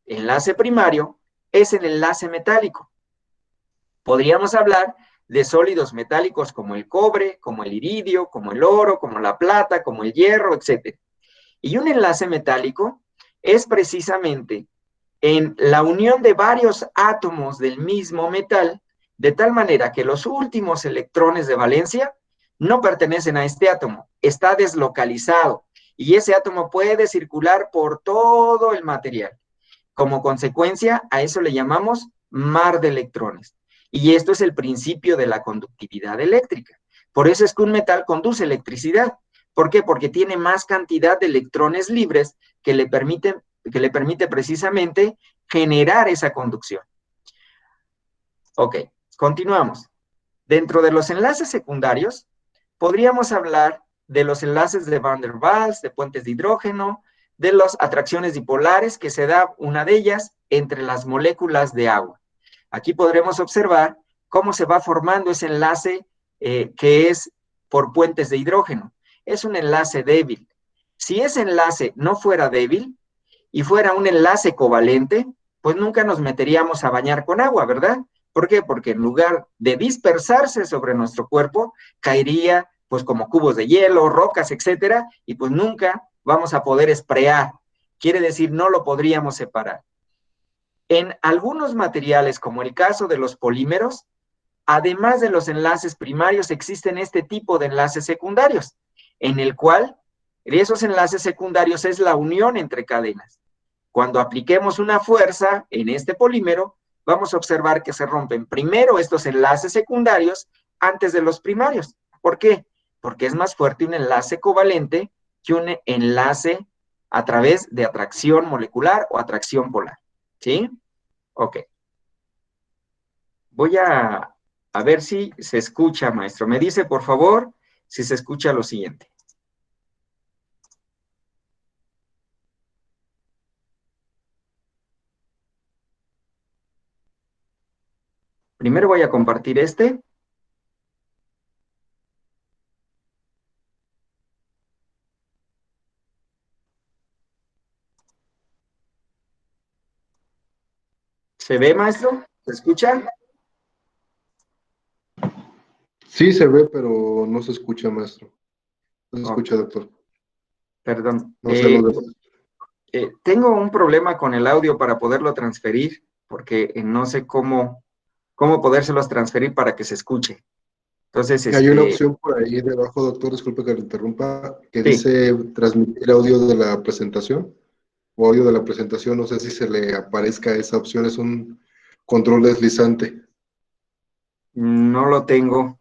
enlace primario, es el enlace metálico. Podríamos hablar de sólidos metálicos como el cobre, como el iridio, como el oro, como la plata, como el hierro, etc. Y un enlace metálico es precisamente en la unión de varios átomos del mismo metal, de tal manera que los últimos electrones de valencia no pertenecen a este átomo, está deslocalizado, y ese átomo puede circular por todo el material. Como consecuencia, a eso le llamamos mar de electrones. Y esto es el principio de la conductividad eléctrica. Por eso es que un metal conduce electricidad. ¿Por qué? Porque tiene más cantidad de electrones libres que le permite precisamente generar esa conducción. Ok, continuamos. Dentro de los enlaces secundarios, podríamos hablar de los enlaces de Van der Waals, de puentes de hidrógeno, de las atracciones dipolares, que se da una de ellas entre las moléculas de agua. Aquí podremos observar cómo se va formando ese enlace que es por puentes de hidrógeno. Es un enlace débil. Si ese enlace no fuera débil y fuera un enlace covalente, pues nunca nos meteríamos a bañar con agua, ¿verdad? ¿Por qué? Porque en lugar de dispersarse sobre nuestro cuerpo, caería pues como cubos de hielo, rocas, etcétera, y pues nunca vamos a poder esprear. Quiere decir, no lo podríamos separar. En algunos materiales, como el caso de los polímeros, además de los enlaces primarios, existen este tipo de enlaces secundarios, en el cual esos enlaces secundarios es la unión entre cadenas. Cuando apliquemos una fuerza en este polímero, vamos a observar que se rompen primero estos enlaces secundarios antes de los primarios. ¿Por qué? Porque es más fuerte un enlace covalente que un enlace a través de atracción molecular o atracción polar. ¿Sí? Ok. Voy a ver si se escucha, maestro. Me dice, por favor, si se escucha lo siguiente. Primero voy a compartir este. ¿Se ve, maestro? ¿Se escucha? Sí se ve, pero no se escucha, maestro. No se escucha, doctor. Perdón. No sé lo de... Tengo un problema con el audio para poderlo transferir, porque no sé cómo podérselos transferir para que se escuche. Entonces, Hay una opción por ahí debajo, doctor, disculpe que le interrumpa, que sí. dice transmitir audio de la presentación, o audio de la presentación, no sé si se le aparezca esa opción, es un control deslizante. No lo tengo.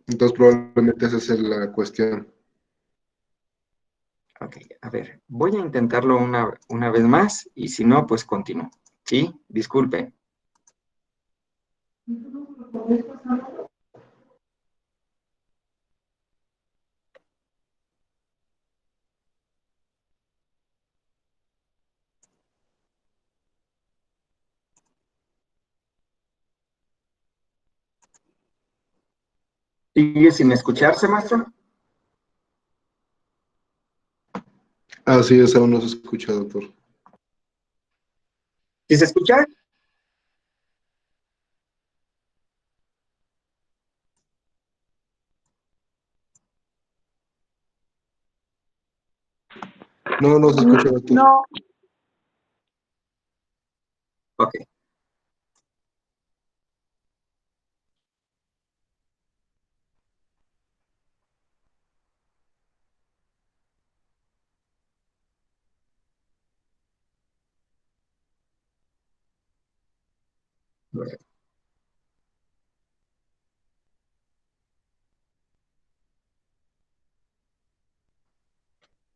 Entonces probablemente esa es la cuestión. Ok, a ver, voy a intentarlo una vez más, y si no, pues continúo. ¿Sí? Disculpe. ¿Sigue sin escucharse, maestro? Así es, aún no se escucha, doctor. ¿Sí se escucha? No, no se escucha, doctor. No. Ok.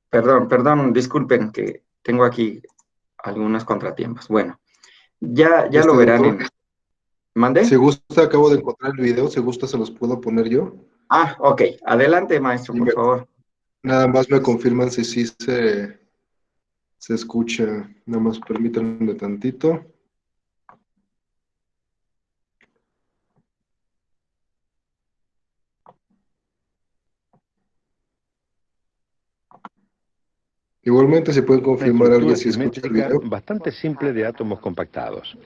Perdón, disculpen que tengo aquí algunos contratiempos. Bueno, ya lo verán doctor, en... ¿Mande? Si gusta, acabo de encontrar el video, si gusta se los puedo poner yo. Ah, ok. Adelante, maestro, por favor. Nada más me confirman si sí se escucha. Nada más permítanme tantito. Igualmente se pueden confirmar alguien si escucha el video. Bastante simple de átomos compactados.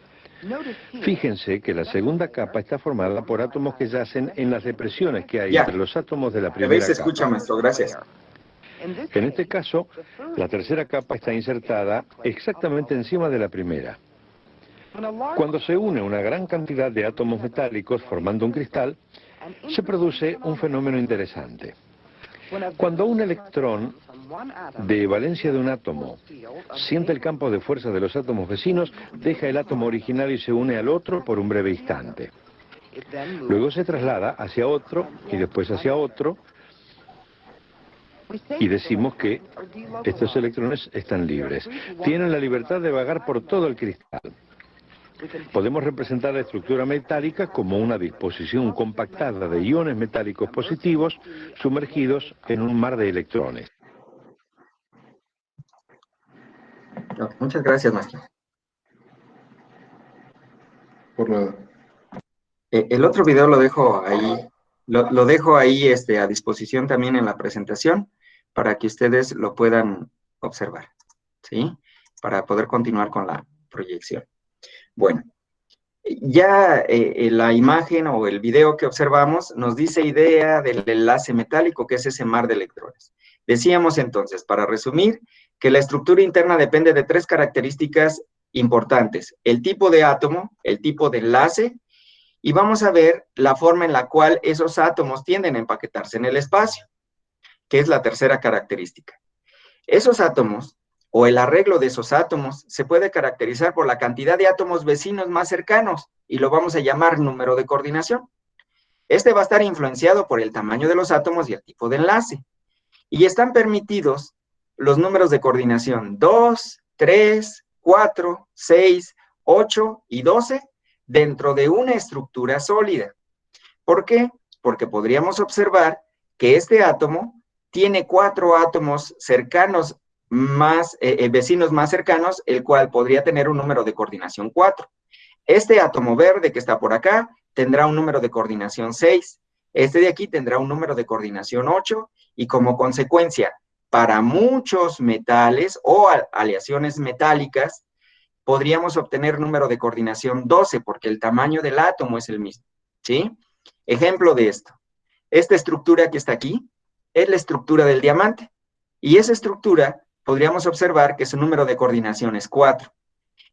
Fíjense que la segunda capa está formada por átomos que yacen en las depresiones que hay entre los átomos de la primera capa. Se escucha, maestro, gracias. En este caso, la tercera capa está insertada exactamente encima de la primera. Cuando se une una gran cantidad de átomos metálicos formando un cristal, se produce un fenómeno interesante. Cuando un electrón de valencia de un átomo siente el campo de fuerza de los átomos vecinos, deja el átomo original y se une al otro por un breve instante. Luego se traslada hacia otro y después hacia otro, y decimos que estos electrones están libres. Tienen la libertad de vagar por todo el cristal. Podemos representar la estructura metálica como una disposición compactada de iones metálicos positivos sumergidos en un mar de electrones. Muchas gracias, maestro. Por nada. El otro video lo dejo ahí, lo dejo ahí a disposición también en la presentación para que ustedes lo puedan observar, ¿sí? Para poder continuar con la proyección. Bueno, ya la imagen o el video que observamos nos dice idea del enlace metálico, que es ese mar de electrones. Decíamos entonces, para resumir, que la estructura interna depende de 3 características importantes: el tipo de átomo, el tipo de enlace, y vamos a ver la forma en la cual esos átomos tienden a empaquetarse en el espacio, que es la tercera característica. Esos átomos, o el arreglo de esos átomos, se puede caracterizar por la cantidad de átomos vecinos más cercanos, y lo vamos a llamar número de coordinación. Este va a estar influenciado por el tamaño de los átomos y el tipo de enlace. Y están permitidos los números de coordinación 2, 3, 4, 6, 8 y 12 dentro de una estructura sólida. ¿Por qué? Porque podríamos observar que este átomo tiene 4 átomos cercanos vecinos más cercanos, el cual podría tener un número de coordinación 4. Este átomo verde que está por acá tendrá un número de coordinación 6. Este de aquí tendrá un número de coordinación 8, y como consecuencia, para muchos metales o aleaciones metálicas, podríamos obtener número de coordinación 12, porque el tamaño del átomo es el mismo, ¿sí? Ejemplo de esto. Esta estructura que está aquí es la estructura del diamante, y esa estructura podríamos observar que su número de coordinación es 4.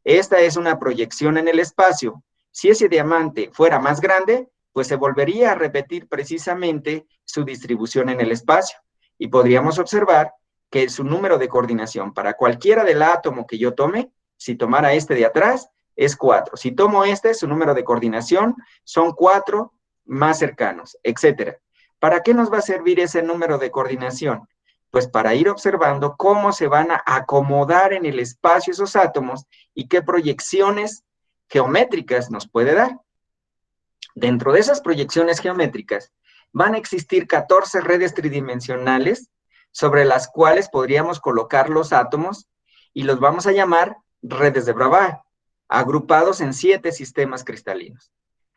Esta es una proyección en el espacio. Si ese diamante fuera más grande, pues se volvería a repetir precisamente su distribución en el espacio, y podríamos observar que su número de coordinación para cualquiera del átomo que yo tome, si tomara este de atrás, es 4. Si tomo este, su número de coordinación son 4 más cercanos, etc. ¿Para qué nos va a servir ese número de coordinación? Pues para ir observando cómo se van a acomodar en el espacio esos átomos y qué proyecciones geométricas nos puede dar. Dentro de esas proyecciones geométricas van a existir 14 redes tridimensionales sobre las cuales podríamos colocar los átomos, y los vamos a llamar redes de Bravais, agrupados en 7 sistemas cristalinos.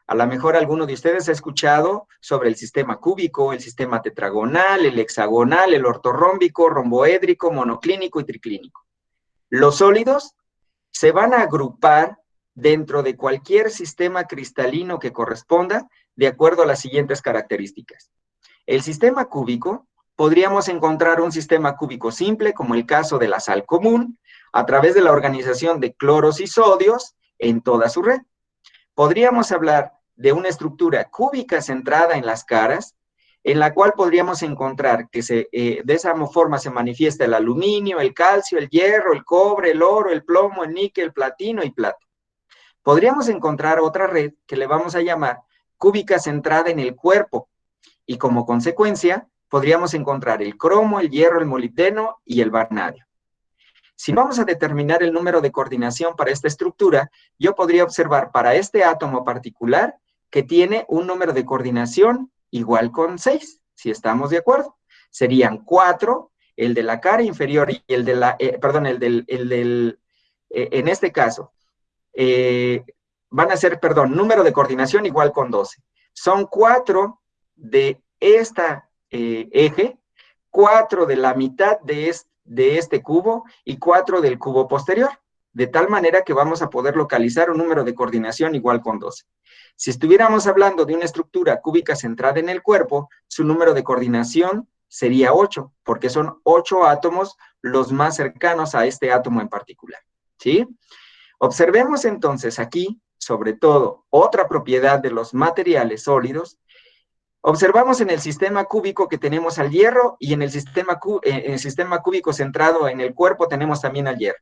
A lo mejor alguno de ustedes ha escuchado sobre el sistema cúbico, el sistema tetragonal, el hexagonal, el ortorrómbico, romboédrico, monoclínico y triclínico. Los sólidos se van a agrupar dentro de cualquier sistema cristalino que corresponda, de acuerdo a las siguientes características. El sistema cúbico, podríamos encontrar un sistema cúbico simple, como el caso de la sal común, a través de la organización de cloros y sodios en toda su red. Podríamos hablar de una estructura cúbica centrada en las caras, en la cual podríamos encontrar que de esa forma se manifiesta el aluminio, el calcio, el hierro, el cobre, el oro, el plomo, el níquel, el platino y plata. Podríamos encontrar otra red que le vamos a llamar cúbica centrada en el cuerpo, y como consecuencia podríamos encontrar el cromo, el hierro, el molibdeno y el vanadio. Si vamos a determinar el número de coordinación para esta estructura, yo podría observar para este átomo particular que tiene un número de coordinación igual con 6, si estamos de acuerdo. Serían 4, el de la cara inferior y el de la, en este caso, van a ser, número de coordinación igual con 12. Son 4 de esta eje, 4 de la mitad de este cubo y 4 del cubo posterior, de tal manera que vamos a poder localizar un número de coordinación igual con 12. Si estuviéramos hablando de una estructura cúbica centrada en el cuerpo, su número de coordinación sería 8, porque son 8 átomos los más cercanos a este átomo en particular, ¿sí? Observemos entonces aquí, sobre todo, otra propiedad de los materiales sólidos. Observamos en el sistema cúbico que tenemos al hierro, y en el sistema cúbico centrado en el cuerpo tenemos también al hierro.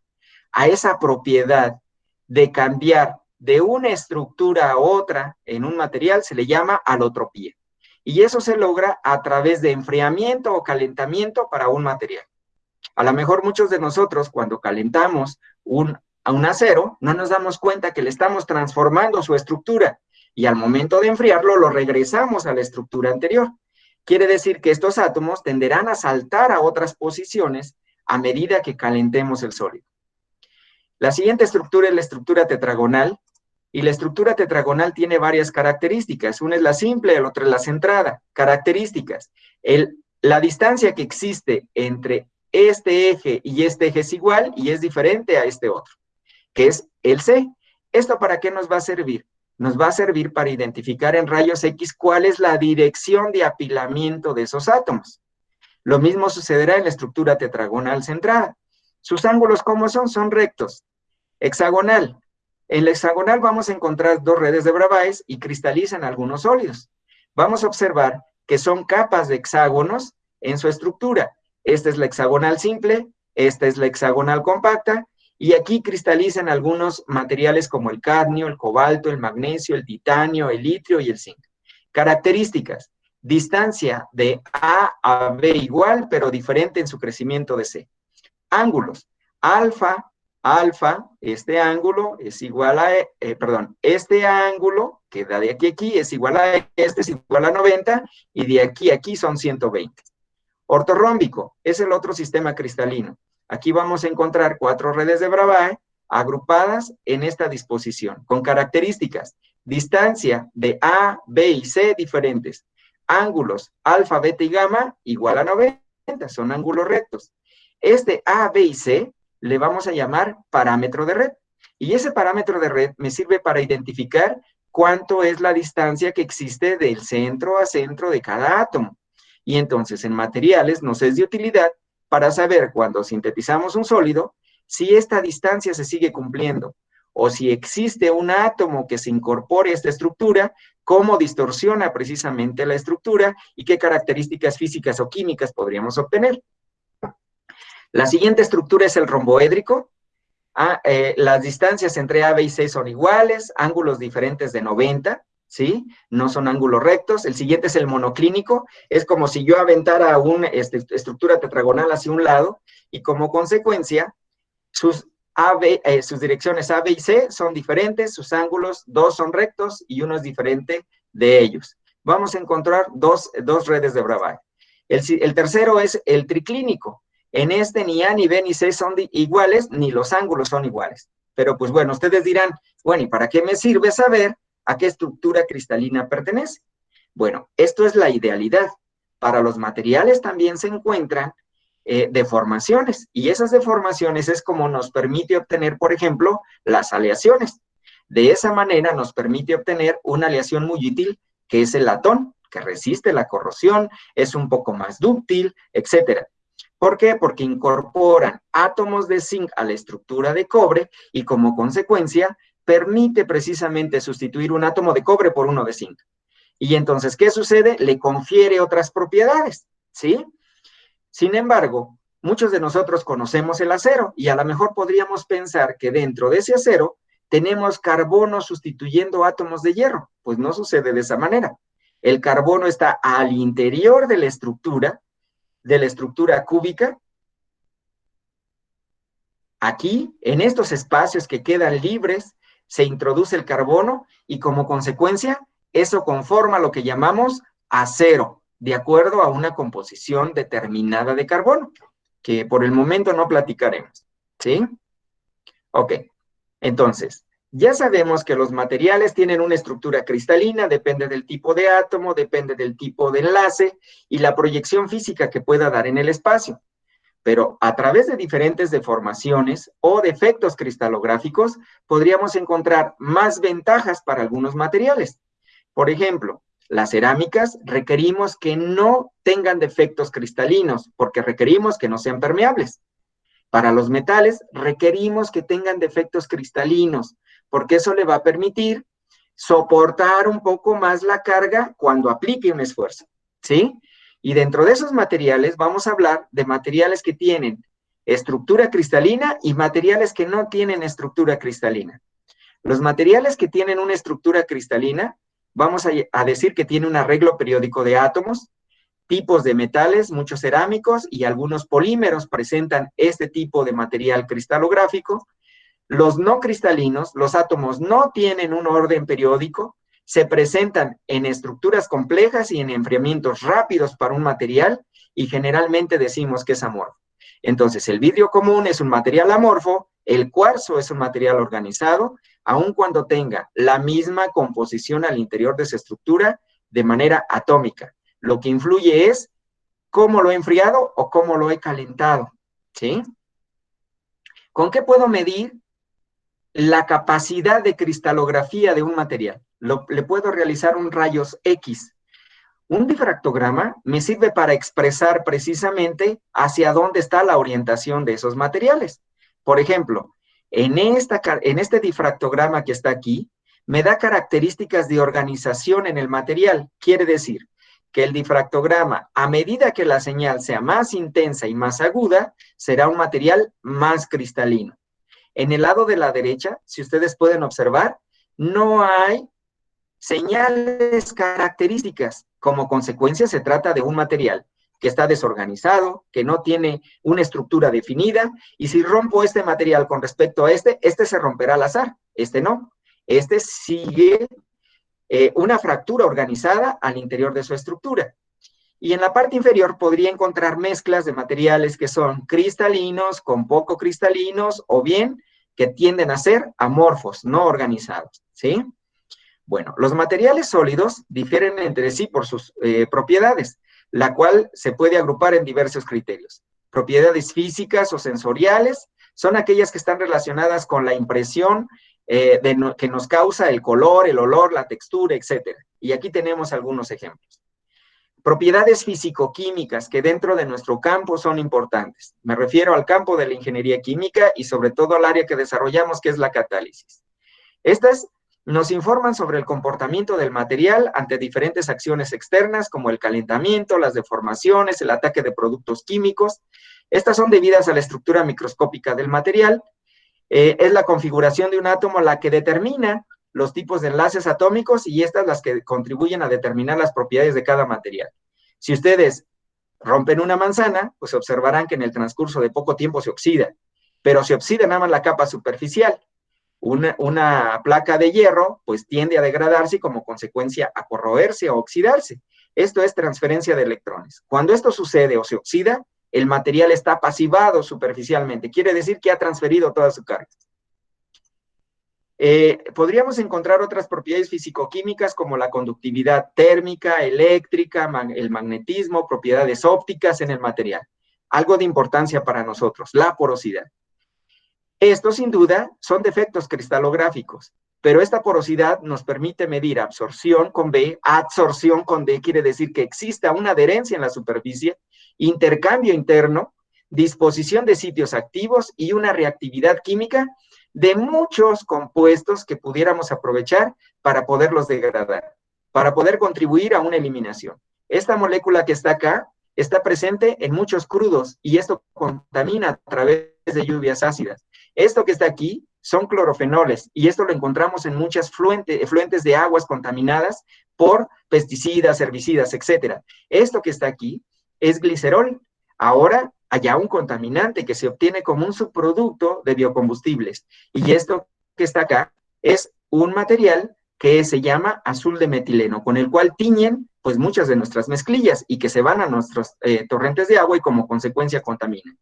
A esa propiedad de cambiar de una estructura a otra en un material se le llama alotropía. Y eso se logra a través de enfriamiento o calentamiento para un material. A lo mejor muchos de nosotros, cuando calentamos un a un acero, no nos damos cuenta que le estamos transformando su estructura y al momento de enfriarlo lo regresamos a la estructura anterior. Quiere decir que estos átomos tenderán a saltar a otras posiciones a medida que calentemos el sólido. La siguiente estructura es la estructura tetragonal, y la estructura tetragonal tiene varias características. Una es la simple, la otra es la centrada. Características. La distancia que existe entre este eje y este eje es igual y es diferente a este otro, que es el C. ¿Esto para qué nos va a servir? Nos va a servir para identificar en rayos X cuál es la dirección de apilamiento de esos átomos. Lo mismo sucederá en la estructura tetragonal centrada. Sus ángulos, ¿cómo son? Son rectos. Hexagonal. En la hexagonal vamos a encontrar dos redes de Bravais y cristalizan algunos sólidos. Vamos a observar que son capas de hexágonos en su estructura. Esta es la hexagonal simple, esta es la hexagonal compacta, y aquí cristalizan algunos materiales como el cadmio, el cobalto, el magnesio, el titanio, el litio y el zinc. Características. Distancia de A B igual, pero diferente en su crecimiento de C. Ángulos. Alfa, este ángulo es igual a, este ángulo que da de aquí a aquí es igual a, este es igual a 90, y de aquí a aquí son 120. Ortorrómbico es el otro sistema cristalino. Aquí vamos a encontrar 4 redes de Bravais agrupadas en esta disposición, con características, distancia de A, B y C diferentes, ángulos alfa, beta y gamma igual a 90, son ángulos rectos. Este A, B y C le vamos a llamar parámetro de red. Y ese parámetro de red me sirve para identificar cuánto es la distancia que existe del centro a centro de cada átomo. Y entonces en materiales nos es de utilidad para saber cuando sintetizamos un sólido si esta distancia se sigue cumpliendo o si existe un átomo que se incorpore a esta estructura, cómo distorsiona precisamente la estructura y qué características físicas o químicas podríamos obtener. La siguiente estructura es el romboédrico. Las distancias entre A, B y C son iguales, ángulos diferentes de 90, ¿sí? No son ángulos rectos. El siguiente es el monoclínico. Es como si yo aventara una estructura tetragonal hacia un lado y como consecuencia sus direcciones A, B y C son diferentes, sus ángulos, 2 son rectos y uno es diferente de ellos. Vamos a encontrar dos redes de Bravais. El tercero es el triclínico. En este ni A, ni B, ni C son iguales, ni los ángulos son iguales. Pero pues bueno, ustedes dirán, bueno, ¿y para qué me sirve saber a qué estructura cristalina pertenece? Bueno, esto es la idealidad. Para los materiales también se encuentran deformaciones, y esas deformaciones es como nos permite obtener, por ejemplo, las aleaciones. De esa manera nos permite obtener una aleación muy útil, que es el latón, que resiste la corrosión, es un poco más dúctil, etcétera. ¿Por qué? Porque incorporan átomos de zinc a la estructura de cobre y como consecuencia permite precisamente sustituir un átomo de cobre por uno de zinc. Y entonces, ¿qué sucede? Le confiere otras propiedades, ¿sí? Sin embargo, muchos de nosotros conocemos el acero y a lo mejor podríamos pensar que dentro de ese acero tenemos carbono sustituyendo átomos de hierro. Pues no sucede de esa manera. El carbono está al interior de la estructura cúbica. Aquí, en estos espacios que quedan libres, se introduce el carbono y como consecuencia, eso conforma lo que llamamos acero, de acuerdo a una composición determinada de carbono, que por el momento no platicaremos, ¿sí? Ok, entonces, ya sabemos que los materiales tienen una estructura cristalina, depende del tipo de átomo, depende del tipo de enlace y la proyección física que pueda dar en el espacio. Pero a través de diferentes deformaciones o defectos cristalográficos, podríamos encontrar más ventajas para algunos materiales. Por ejemplo, las cerámicas requerimos que no tengan defectos cristalinos, porque requerimos que no sean permeables. Para los metales requerimos que tengan defectos cristalinos, porque eso le va a permitir soportar un poco más la carga cuando aplique un esfuerzo, ¿sí? Y dentro de esos materiales vamos a hablar de materiales que tienen estructura cristalina y materiales que no tienen estructura cristalina. Los materiales que tienen una estructura cristalina, vamos a decir que tiene un arreglo periódico de átomos, tipos de metales, muchos cerámicos y algunos polímeros presentan este tipo de material cristalográfico. Los no cristalinos, los átomos no tienen un orden periódico, se presentan en estructuras complejas y en enfriamientos rápidos para un material y generalmente decimos que es amorfo. Entonces, el vidrio común es un material amorfo, el cuarzo es un material organizado, aun cuando tenga la misma composición al interior de su estructura de manera atómica. Lo que influye es cómo lo he enfriado o cómo lo he calentado, ¿sí? ¿Con qué puedo medir la capacidad de cristalografía de un material? Le puedo realizar un rayos X. Un difractograma me sirve para expresar precisamente hacia dónde está la orientación de esos materiales. Por ejemplo, en este difractograma que está aquí, me da características de organización en el material. Quiere decir que el difractograma, a medida que la señal sea más intensa y más aguda, será un material más cristalino. En el lado de la derecha, si ustedes pueden observar, no hay señales características. Como consecuencia, se trata de un material que está desorganizado, que no tiene una estructura definida, y si rompo este material con respecto a este se romperá al azar, este no. Este sigue una fractura organizada al interior de su estructura. Y en la parte inferior podría encontrar mezclas de materiales que son cristalinos, con poco cristalinos, o bien que tienden a ser amorfos, no organizados, ¿sí? Bueno, los materiales sólidos difieren entre sí por sus propiedades, la cual se puede agrupar en diversos criterios. Propiedades físicas o sensoriales son aquellas que están relacionadas con la impresión que nos causa el color, el olor, la textura, etc. Y aquí tenemos algunos ejemplos. Propiedades físico-químicas que dentro de nuestro campo son importantes. Me refiero al campo de la ingeniería química y sobre todo al área que desarrollamos, que es la catálisis. Estas nos informan sobre el comportamiento del material ante diferentes acciones externas como el calentamiento, las deformaciones, el ataque de productos químicos. Estas son debidas a la estructura microscópica del material. Es la configuración de un átomo la que determina los tipos de enlaces atómicos y estas las que contribuyen a determinar las propiedades de cada material. Si ustedes rompen una manzana, pues observarán que en el transcurso de poco tiempo se oxida, pero se oxida nada más la capa superficial. Una placa de hierro pues tiende a degradarse y como consecuencia a corroerse o oxidarse. Esto es transferencia de electrones. Cuando esto sucede o se oxida, el material está pasivado superficialmente. Quiere decir que ha transferido toda su carga. Podríamos encontrar otras propiedades físico-químicas como la conductividad térmica, eléctrica, el magnetismo, propiedades ópticas en el material. Algo de importancia para nosotros, la porosidad. Estos, sin duda, son defectos cristalográficos, pero esta porosidad nos permite medir absorción con B, adsorción con D, quiere decir que exista una adherencia en la superficie, intercambio interno, disposición de sitios activos y una reactividad química de muchos compuestos que pudiéramos aprovechar para poderlos degradar, para poder contribuir a una eliminación. Esta molécula que está acá está presente en muchos crudos y esto contamina a través de lluvias ácidas. Esto que está aquí son clorofenoles y esto lo encontramos en muchas fluentes de aguas contaminadas por pesticidas, herbicidas, etc. Esto que está aquí es glicerol. Ahora hay un contaminante que se obtiene como un subproducto de biocombustibles. Y esto que está acá es un material que se llama azul de metileno, con el cual tiñen pues muchas de nuestras mezclillas y que se van a nuestros torrentes de agua y como consecuencia contaminan.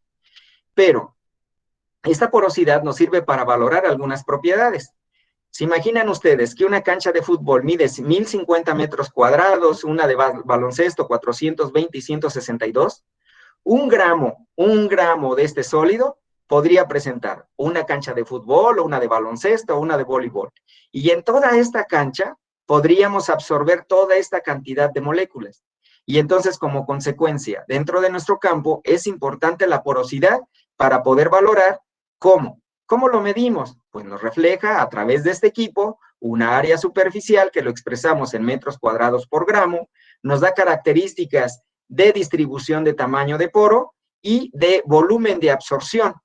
Pero esta porosidad nos sirve para valorar algunas propiedades. ¿Se imaginan ustedes que una cancha de fútbol mide 1050 metros cuadrados, una de baloncesto 420 y 162? Un gramo de este sólido podría presentar una cancha de fútbol, o una de baloncesto, o una de voleibol. Y en toda esta cancha podríamos absorber toda esta cantidad de moléculas. Y entonces, como consecuencia, dentro de nuestro campo es importante la porosidad para poder valorar cómo. ¿Cómo lo medimos? Pues nos refleja a través de este equipo una área superficial que lo expresamos en metros cuadrados por gramo, nos da características de distribución de tamaño de poro y de volumen de absorción.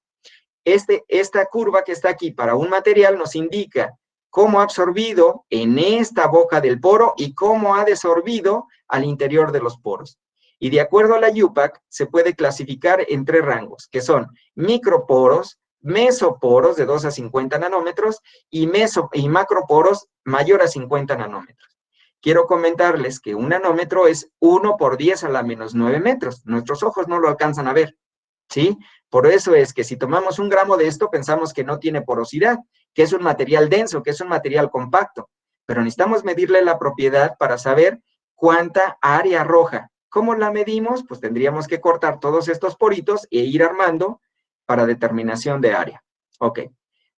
Esta curva que está aquí para un material nos indica cómo ha absorbido en esta boca del poro y cómo ha desorbido al interior de los poros. Y de acuerdo a la IUPAC, se puede clasificar en 3 rangos, que son microporos, mesoporos de 2 a 50 nanómetros y macroporos mayor a 50 nanómetros. Quiero comentarles que un nanómetro es 1 por 10 a la menos 9 metros. Nuestros ojos no lo alcanzan a ver, ¿sí? Por eso es que si tomamos 1 gramo de esto, pensamos que no tiene porosidad, que es un material denso, que es un material compacto. Pero necesitamos medirle la propiedad para saber cuánta área arroja. ¿Cómo la medimos? Pues tendríamos que cortar todos estos poritos e ir armando para determinación de área. Ok.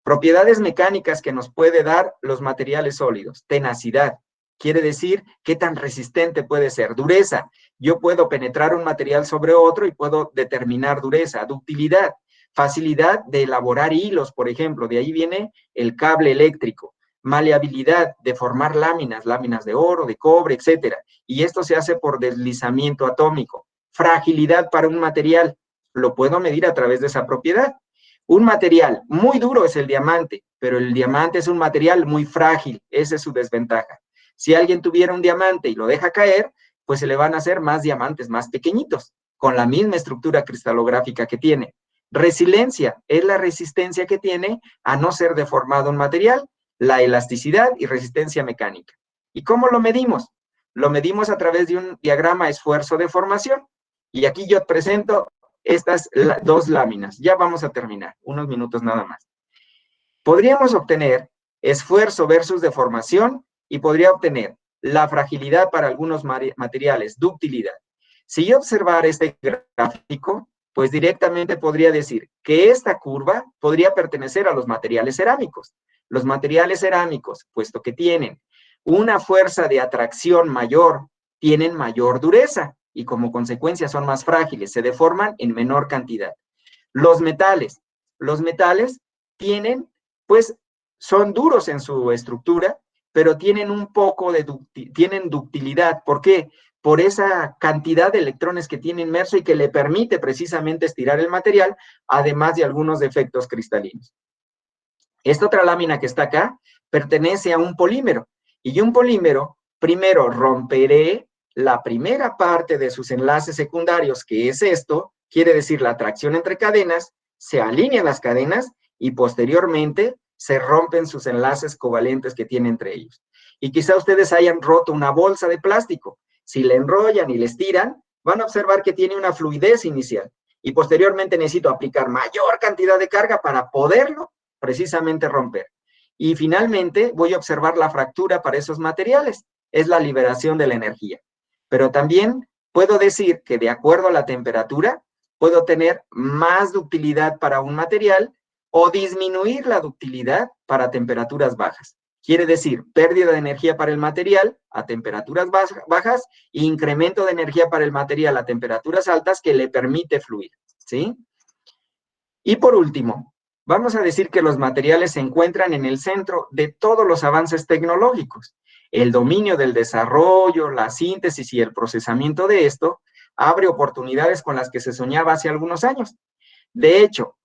Propiedades mecánicas que nos puede dar los materiales sólidos. Tenacidad. Quiere decir qué tan resistente puede ser. Dureza. Yo puedo penetrar un material sobre otro y puedo determinar dureza. Ductilidad. Facilidad de elaborar hilos, por ejemplo. De ahí viene el cable eléctrico. Maleabilidad, de formar láminas de oro, de cobre, etcétera. Y esto se hace por deslizamiento atómico. Fragilidad para un material. Lo puedo medir a través de esa propiedad. Un material muy duro es el diamante, pero el diamante es un material muy frágil. Esa es su desventaja. Si alguien tuviera un diamante y lo deja caer, pues se le van a hacer más diamantes más pequeñitos, con la misma estructura cristalográfica que tiene. Resiliencia es la resistencia que tiene a no ser deformado un material, la elasticidad y resistencia mecánica. ¿Y cómo lo medimos? Lo medimos a través de un diagrama esfuerzo-deformación. Y aquí yo presento estas 2 láminas. Ya vamos a terminar, unos minutos nada más. Podríamos obtener esfuerzo versus deformación y podría obtener la fragilidad para algunos materiales, ductilidad. Si yo observara este gráfico, pues directamente podría decir que esta curva podría pertenecer a los materiales cerámicos. Los materiales cerámicos, puesto que tienen una fuerza de atracción mayor, tienen mayor dureza y como consecuencia son más frágiles, se deforman en menor cantidad. Los metales tienen, pues, son duros en su estructura, pero tienen un poco de ductilidad. ¿Por qué? Por esa cantidad de electrones que tiene inmerso y que le permite precisamente estirar el material, además de algunos defectos cristalinos. Esta otra lámina que está acá pertenece a un polímero, y un polímero, primero romperé la primera parte de sus enlaces secundarios, que es esto, quiere decir la atracción entre cadenas, se alinean las cadenas y posteriormente se rompen sus enlaces covalentes que tiene entre ellos. Y quizá ustedes hayan roto una bolsa de plástico. Si le enrollan y le estiran, van a observar que tiene una fluidez inicial y posteriormente necesito aplicar mayor cantidad de carga para poderlo precisamente romper. Y finalmente voy a observar la fractura para esos materiales. Es la liberación de la energía. Pero también puedo decir que de acuerdo a la temperatura, puedo tener más ductilidad para un material o disminuir la ductilidad para temperaturas bajas. Quiere decir, pérdida de energía para el material a temperaturas bajas e incremento de energía para el material a temperaturas altas que le permite fluir, ¿sí? Y por último, vamos a decir que los materiales se encuentran en el centro de todos los avances tecnológicos. El dominio del desarrollo, la síntesis y el procesamiento de esto abre oportunidades con las que se soñaba hace algunos años. De hecho,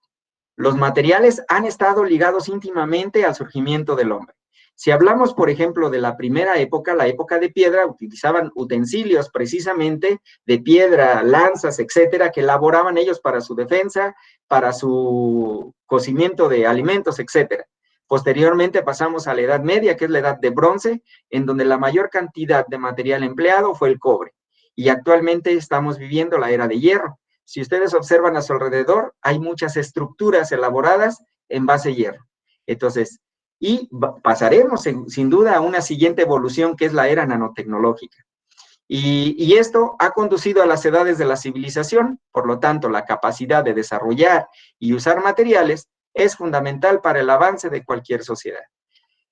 los materiales han estado ligados íntimamente al surgimiento del hombre. Si hablamos, por ejemplo, de la primera época, la época de piedra, utilizaban utensilios precisamente de piedra, lanzas, etcétera, que elaboraban ellos para su defensa, para su cocimiento de alimentos, etcétera. Posteriormente pasamos a la Edad Media, que es la Edad de Bronce, en donde la mayor cantidad de material empleado fue el cobre. Y actualmente estamos viviendo la Era de Hierro. Si ustedes observan a su alrededor, hay muchas estructuras elaboradas en base hierro. Entonces, y pasaremos sin duda a una siguiente evolución que es la era nanotecnológica. Y esto ha conducido a las edades de la civilización, por lo tanto, la capacidad de desarrollar y usar materiales es fundamental para el avance de cualquier sociedad.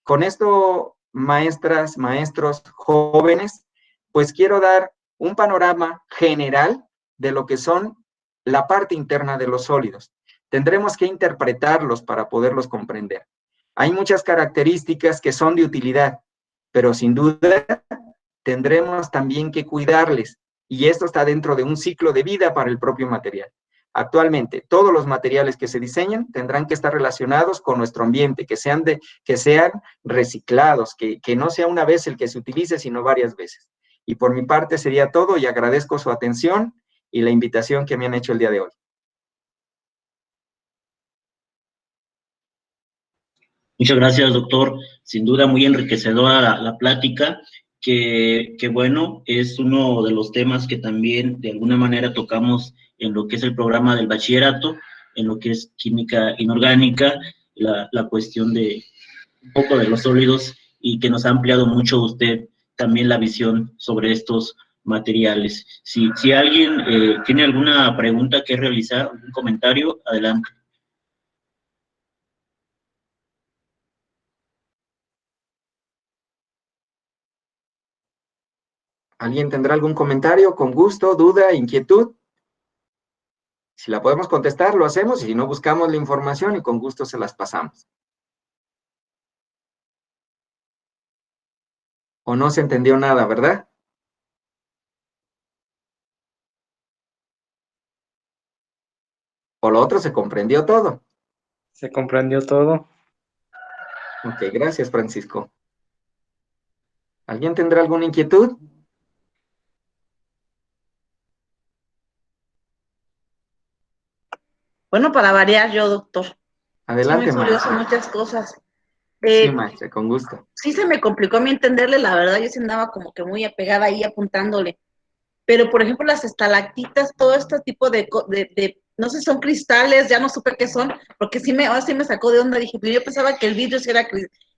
Con esto, maestras, maestros, jóvenes, pues quiero dar un panorama general de lo que son la parte interna de los sólidos. Tendremos que interpretarlos para poderlos comprender. Hay muchas características que son de utilidad, pero sin duda tendremos también que cuidarles, y esto está dentro de un ciclo de vida para el propio material. Actualmente, todos los materiales que se diseñan tendrán que estar relacionados con nuestro ambiente, que sean reciclados, que no sea una vez el que se utilice, sino varias veces. Y por mi parte sería todo, y agradezco su atención y la invitación que me han hecho el día de hoy. Muchas gracias, doctor. Sin duda muy enriquecedora la plática, que bueno, es uno de los temas que también de alguna manera tocamos en lo que es el programa del bachillerato, en lo que es química inorgánica, la cuestión de un poco de los sólidos y que nos ha ampliado mucho usted también la visión sobre estos materiales. Si alguien tiene alguna pregunta que realizar, algún comentario, adelante. ¿Alguien tendrá algún comentario, con gusto, duda, inquietud? Si la podemos contestar, lo hacemos, y si no, buscamos la información y con gusto se las pasamos. ¿O no se entendió nada, verdad? ¿O lo otro se comprendió todo? Se comprendió todo. Ok, gracias, Francisco. ¿Alguien tendrá alguna inquietud? Bueno, para variar yo, doctor. Adelante, Sí, me curioso maestra. muchas cosas. Sí, maestra, con gusto. Sí se me complicó a mí entenderle, la verdad, yo sí andaba como que muy apegada ahí apuntándole. Pero, por ejemplo, las estalactitas, todo este tipo no sé, son cristales, ya no supe qué son, porque ahora sí me sacó de onda, dije, pero yo pensaba que el vidrio sí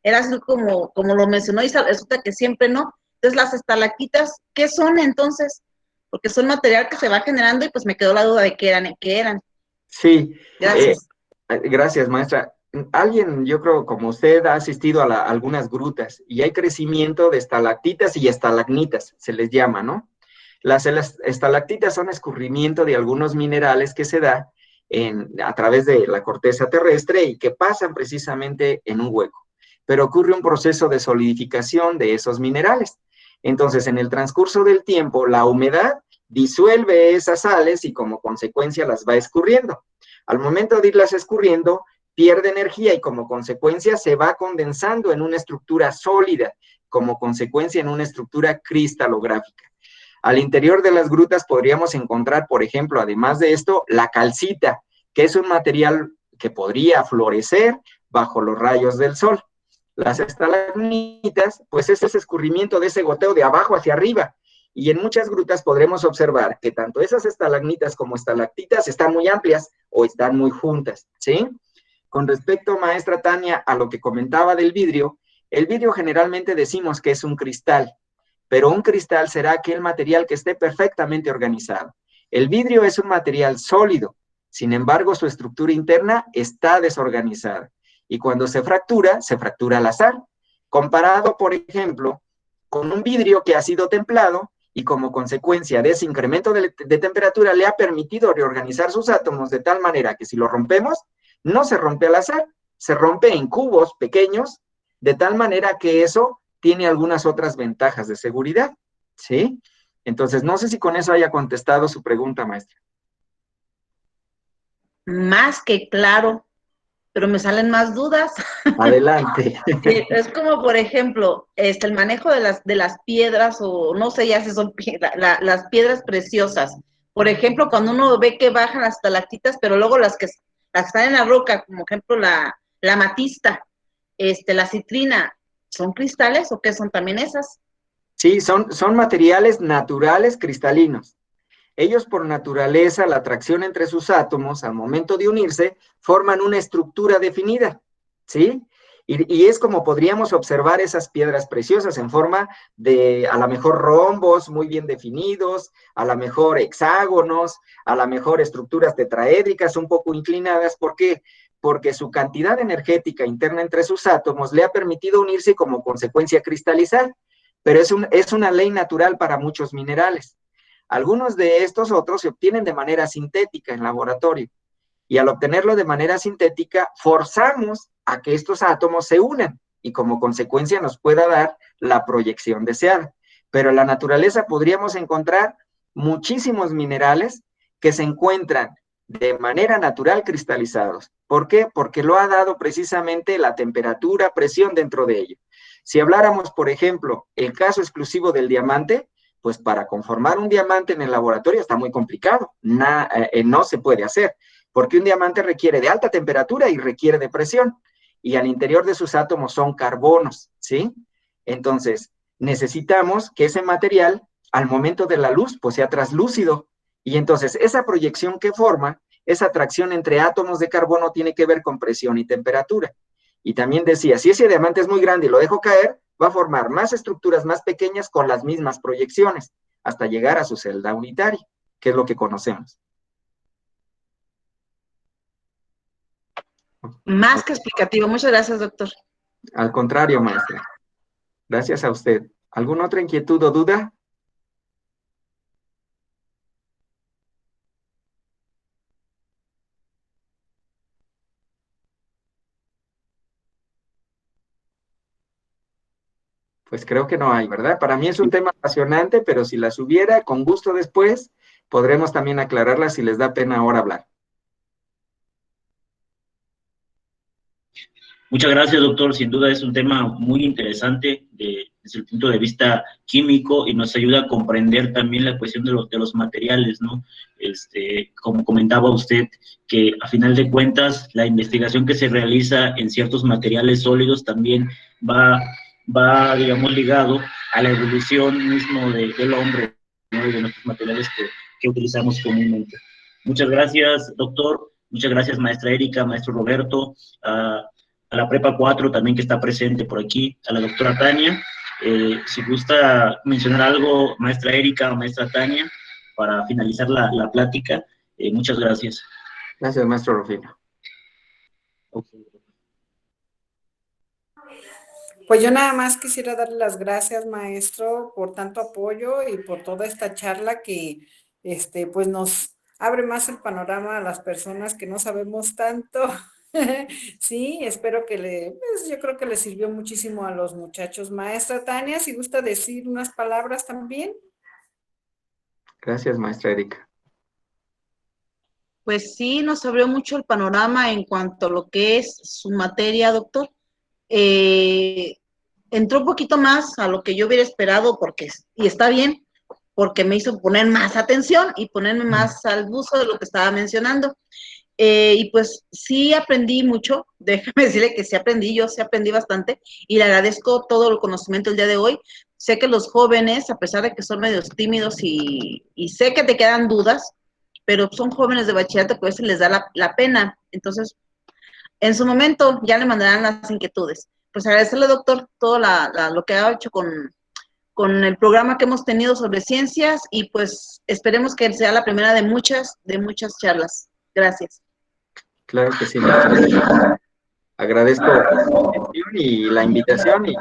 era así como lo mencionó, y resulta que siempre no. Entonces, las estalactitas, ¿qué son entonces? Porque son material que se va generando y pues me quedó la duda de qué eran. Sí, Gracias. gracias, maestra. Alguien, yo creo, como usted, ha asistido a algunas grutas y hay crecimiento de estalactitas y estalagmitas, se les llama, ¿no? Las estalactitas son escurrimiento de algunos minerales que se da a través de la corteza terrestre y que pasan precisamente en un hueco. Pero ocurre un proceso de solidificación de esos minerales. Entonces, en el transcurso del tiempo, la humedad disuelve esas sales y como consecuencia las va escurriendo. Al momento de irlas escurriendo, pierde energía y como consecuencia se va condensando en una estructura sólida, como consecuencia en una estructura cristalográfica. Al interior de las grutas podríamos encontrar, por ejemplo, además de esto, la calcita, que es un material que podría florecer bajo los rayos del sol. Las estalagmitas, pues es ese escurrimiento de ese goteo de abajo hacia arriba. Y en muchas grutas podremos observar que tanto esas estalagmitas como estalactitas están muy amplias o están muy juntas, ¿sí? Con respecto, maestra Tania, a lo que comentaba del vidrio, el vidrio generalmente decimos que es un cristal, pero un cristal será aquel material que esté perfectamente organizado. El vidrio es un material sólido, sin embargo, su estructura interna está desorganizada. Y cuando se fractura al azar. Comparado, por ejemplo, con un vidrio que ha sido templado y como consecuencia de ese incremento de temperatura le ha permitido reorganizar sus átomos de tal manera que si lo rompemos, no se rompe al azar, se rompe en cubos pequeños, de tal manera que eso tiene algunas otras ventajas de seguridad, ¿sí? Entonces, no sé si con eso haya contestado su pregunta, maestra. Más que claro, pero me salen más dudas. Adelante. Es como, por ejemplo, el manejo de las piedras, o no sé ya si son las piedras preciosas. Por ejemplo, cuando uno ve que bajan las estalactitas, pero luego las que están en la roca, como ejemplo la amatista, la citrina, ¿son cristales o qué son también esas? Sí, son materiales naturales cristalinos. Ellos por naturaleza, la atracción entre sus átomos al momento de unirse, forman una estructura definida, ¿sí? Y es como podríamos observar esas piedras preciosas en forma de, a lo mejor, rombos muy bien definidos, a lo mejor hexágonos, a lo mejor estructuras tetraédricas un poco inclinadas. ¿Por qué? Porque su cantidad energética interna entre sus átomos le ha permitido unirse y como consecuencia cristalizar. Pero es una ley natural para muchos minerales. Algunos de estos otros se obtienen de manera sintética en laboratorio y al obtenerlo de manera sintética forzamos a que estos átomos se unan y como consecuencia nos pueda dar la proyección deseada. Pero en la naturaleza podríamos encontrar muchísimos minerales que se encuentran de manera natural cristalizados. ¿Por qué? Porque lo ha dado precisamente la temperatura, presión dentro de ello. Si habláramos, por ejemplo, el caso exclusivo del diamante, pues para conformar un diamante en el laboratorio está muy complicado, no se puede hacer, porque un diamante requiere de alta temperatura y requiere de presión. y al interior de sus átomos son carbonos, ¿sí? Entonces, necesitamos que ese material, al momento de la luz, pues sea translúcido. Y entonces, esa proyección que forma, esa atracción entre átomos de carbono tiene que ver con presión y temperatura. Y también decía, si ese diamante es muy grande y lo dejo caer, va a formar más estructuras más pequeñas con las mismas proyecciones, hasta llegar a su celda unitaria, que es lo que conocemos. Más que explicativo. Muchas gracias, doctor. Al contrario, maestra. Gracias a usted. ¿Alguna otra inquietud o duda? Pues creo que no hay, ¿verdad? Para mí es un tema apasionante, pero si las hubiera, con gusto después, podremos también aclararlas si les da pena ahora hablar. Muchas gracias, doctor. Sin duda es un tema muy interesante desde el punto de vista químico y nos ayuda a comprender también la cuestión de los materiales, ¿no? Como comentaba usted, que a final de cuentas la investigación que se realiza en ciertos materiales sólidos también va digamos, ligado a la evolución mismo del hombre, ¿no? Y de nuestros materiales que utilizamos comúnmente. Muchas gracias, doctor. Muchas gracias, maestra Erika, maestro Roberto, a la Prepa 4 también que está presente por aquí, a la doctora Tania. Si gusta mencionar algo, maestra Erika o maestra Tania, para finalizar la plática, muchas gracias. Gracias, maestro Rufino. Okay. Pues yo nada más quisiera darle las gracias, maestro, por tanto apoyo y por toda esta charla que, pues nos abre más el panorama a las personas que no sabemos tanto. Sí, espero que pues yo creo que le sirvió muchísimo a los muchachos. Maestra Tania, si gusta decir unas palabras también. Gracias, maestra Erika. Pues sí, nos abrió mucho el panorama en cuanto a lo que es su materia, doctor. Entró un poquito más a lo que yo hubiera esperado, y está bien, porque me hizo poner más atención y ponerme más al uso de lo que estaba mencionando. Y pues sí aprendí mucho, déjame decirle que sí aprendí bastante, y le agradezco todo el conocimiento el día de hoy. Sé que los jóvenes, a pesar de que son medios tímidos y sé que te quedan dudas, pero son jóvenes de bachillerato que a veces les da la pena. Entonces, en su momento ya le mandarán las inquietudes. Pues agradecerle, doctor, todo lo que ha hecho con el programa que hemos tenido sobre ciencias y pues esperemos que sea la primera de muchas charlas. Gracias. Claro que sí, maestra. Agradezco la atención y la invitación y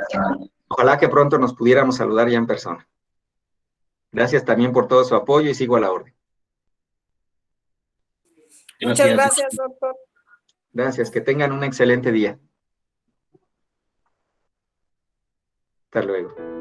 ojalá que pronto nos pudiéramos saludar ya en persona. Gracias también por todo su apoyo y sigo a la orden. Muchas gracias, doctor. Gracias, que tengan un excelente día. Hasta luego.